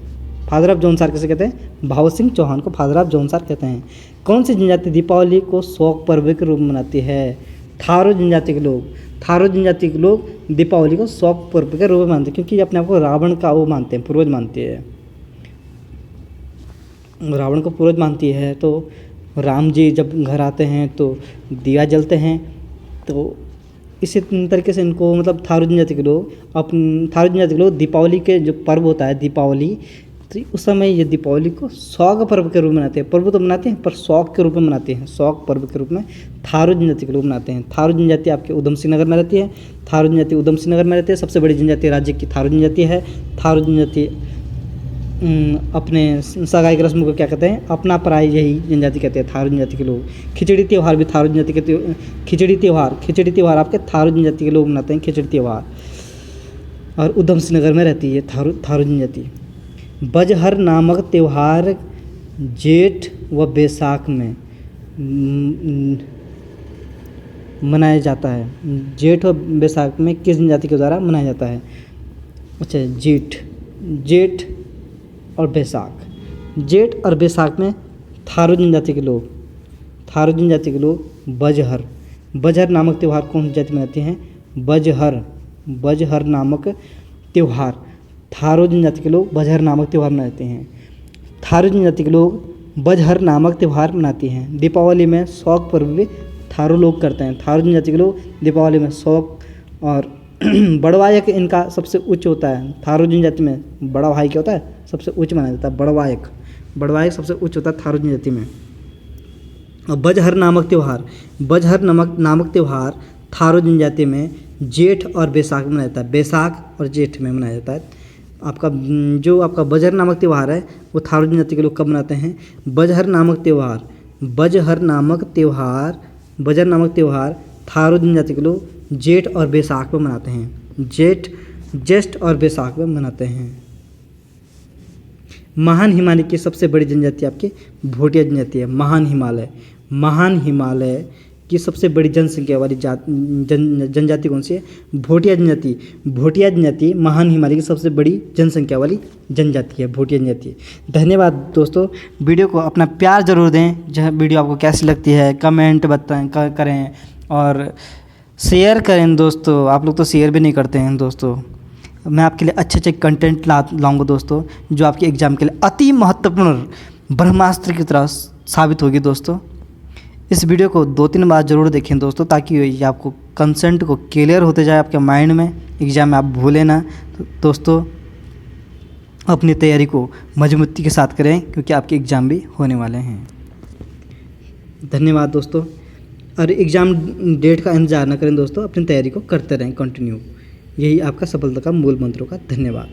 [SPEAKER 2] फादर ऑफ जौनसार किसे कहते हैं? भाव सिंह चौहान को फादर ऑफ जौनसार कहते हैं। कौन सी जनजाति दीपावली को शौक पर्व के रूप में मनाती है? थारू जनजाति के लोग। थारू जनजाति के लोग दीपावली को शौक पर्व के रूप में मानते हैं, क्योंकि अपने आप को रावण का वो मानते हैं, पूर्वज मानते हैं। रावण को पूर्वज मानती है, तो राम जी जब घर आते हैं तो दिया जलते हैं। तो इसी तरीके से इनको मतलब थारू जनजाति के लोग थारू जनजाति के लोग दीपावली के जो पर्व होता है दीपावली, तो उस समय ये दीपावली को शौक पर्व के रूप में मनाते हैं। पर्व तो मनाते हैं पर शौक के रूप में मनाते हैं। शौक पर्व के रूप में थारू जनजाति के लोग मनाते हैं। थारू जनजाति आपके उधम सिंह नगर में रहती है। थारू जनजाति उधम सिंह नगर में रहती है। सबसे बड़ी जनजाति राज्य की थारू जनजाति है। थारू जनजाति अपने सगाई की रस्म को क्या कहते हैं? अपना पराई यही जनजाति कहते हैं थारू जनजाति के लोग। खिचड़ी त्यौहार भी थारू जनजाति के खिचड़ी त्यौहार आपके थारू जनजाति के लोग मनाते हैं, खिचड़ी त्यौहार। और उधम सिंह नगर में रहती है थारू जनजाति। बजहर नामक त्यौहार जेठ व बैसाख में मनाया जाता है। जेठ व बैसाख में किस जनजाति के द्वारा मनाया जाता है? अच्छा, जेठ और बैसाख। जेठ और बैसाख में थारू जनजाति के लोग बजहर नामक त्यौहार कौन सी जाति मनाती हैं? बजहर नामक त्यौहार थारू जनजाति के लोग बजहर नामक त्यौहार मनाते हैं। थारू जनजाति के लोग बजहर नामक त्यौहार मनाती हैं। दीपावली में शौक पर्व भी थारू लोग करते हैं। थारू जनजाति के लोग दीपावली में शौक और बड़वायक इनका सबसे उच्च होता है। थारू जनजाति में बड़ा भाई क्या होता है? सबसे उच्च माना जाता है बड़वायक सबसे उच्च होता है थारू जनजाति में। और बजहर नामक त्यौहार थारू जनजाति में जेठ और बैसाख में मनाया जाता है। बैसाख और जेठ में मनाया जाता है। आपका बजहर नामक त्यौहार है वो थारू जनजाति के लोग कब मनाते हैं? बजहर नामक त्यौहार थारू जनजाति के लोग जेठ और बैसाख में मनाते हैं। ज्येष्ठ और बैसाख में मनाते हैं। महान हिमालय की सबसे बड़ी जनजाति आपकी भोटिया जनजाति है। महान हिमालय की सबसे बड़ी जनसंख्या वाली जनजाति कौन सी है? भोटिया जनजाति महान हिमालय की सबसे बड़ी जनसंख्या वाली जनजाति है, भोटिया जनजाति। धन्यवाद दोस्तों। वीडियो को अपना प्यार ज़रूर दें। जो वीडियो आपको कैसी लगती है कमेंट बताएं करें और शेयर करें दोस्तों। आप लोग तो शेयर भी नहीं करते हैं दोस्तों। मैं आपके लिए अच्छे कंटेंट लाऊंगा दोस्तों, जो आपके एग्ज़ाम के लिए अति महत्वपूर्ण ब्रह्मास्त्र की तरह साबित होगी दोस्तों। इस वीडियो को 2-3 बार ज़रूर देखें दोस्तों, ताकि ये आपको कंसेंट को क्लियर होते जाए आपके माइंड में, एग्ज़ाम में आप भूलें ना। तो दोस्तों अपनी तैयारी को मजबूती के साथ करें, क्योंकि आपके एग्ज़ाम भी होने वाले हैं। धन्यवाद दोस्तों। और एग्ज़ाम डेट का इंतज़ार न करें दोस्तों, अपनी तैयारी को करते रहें कंटिन्यू। यही आपका सफलता का मूल मंत्र होगा। धन्यवाद।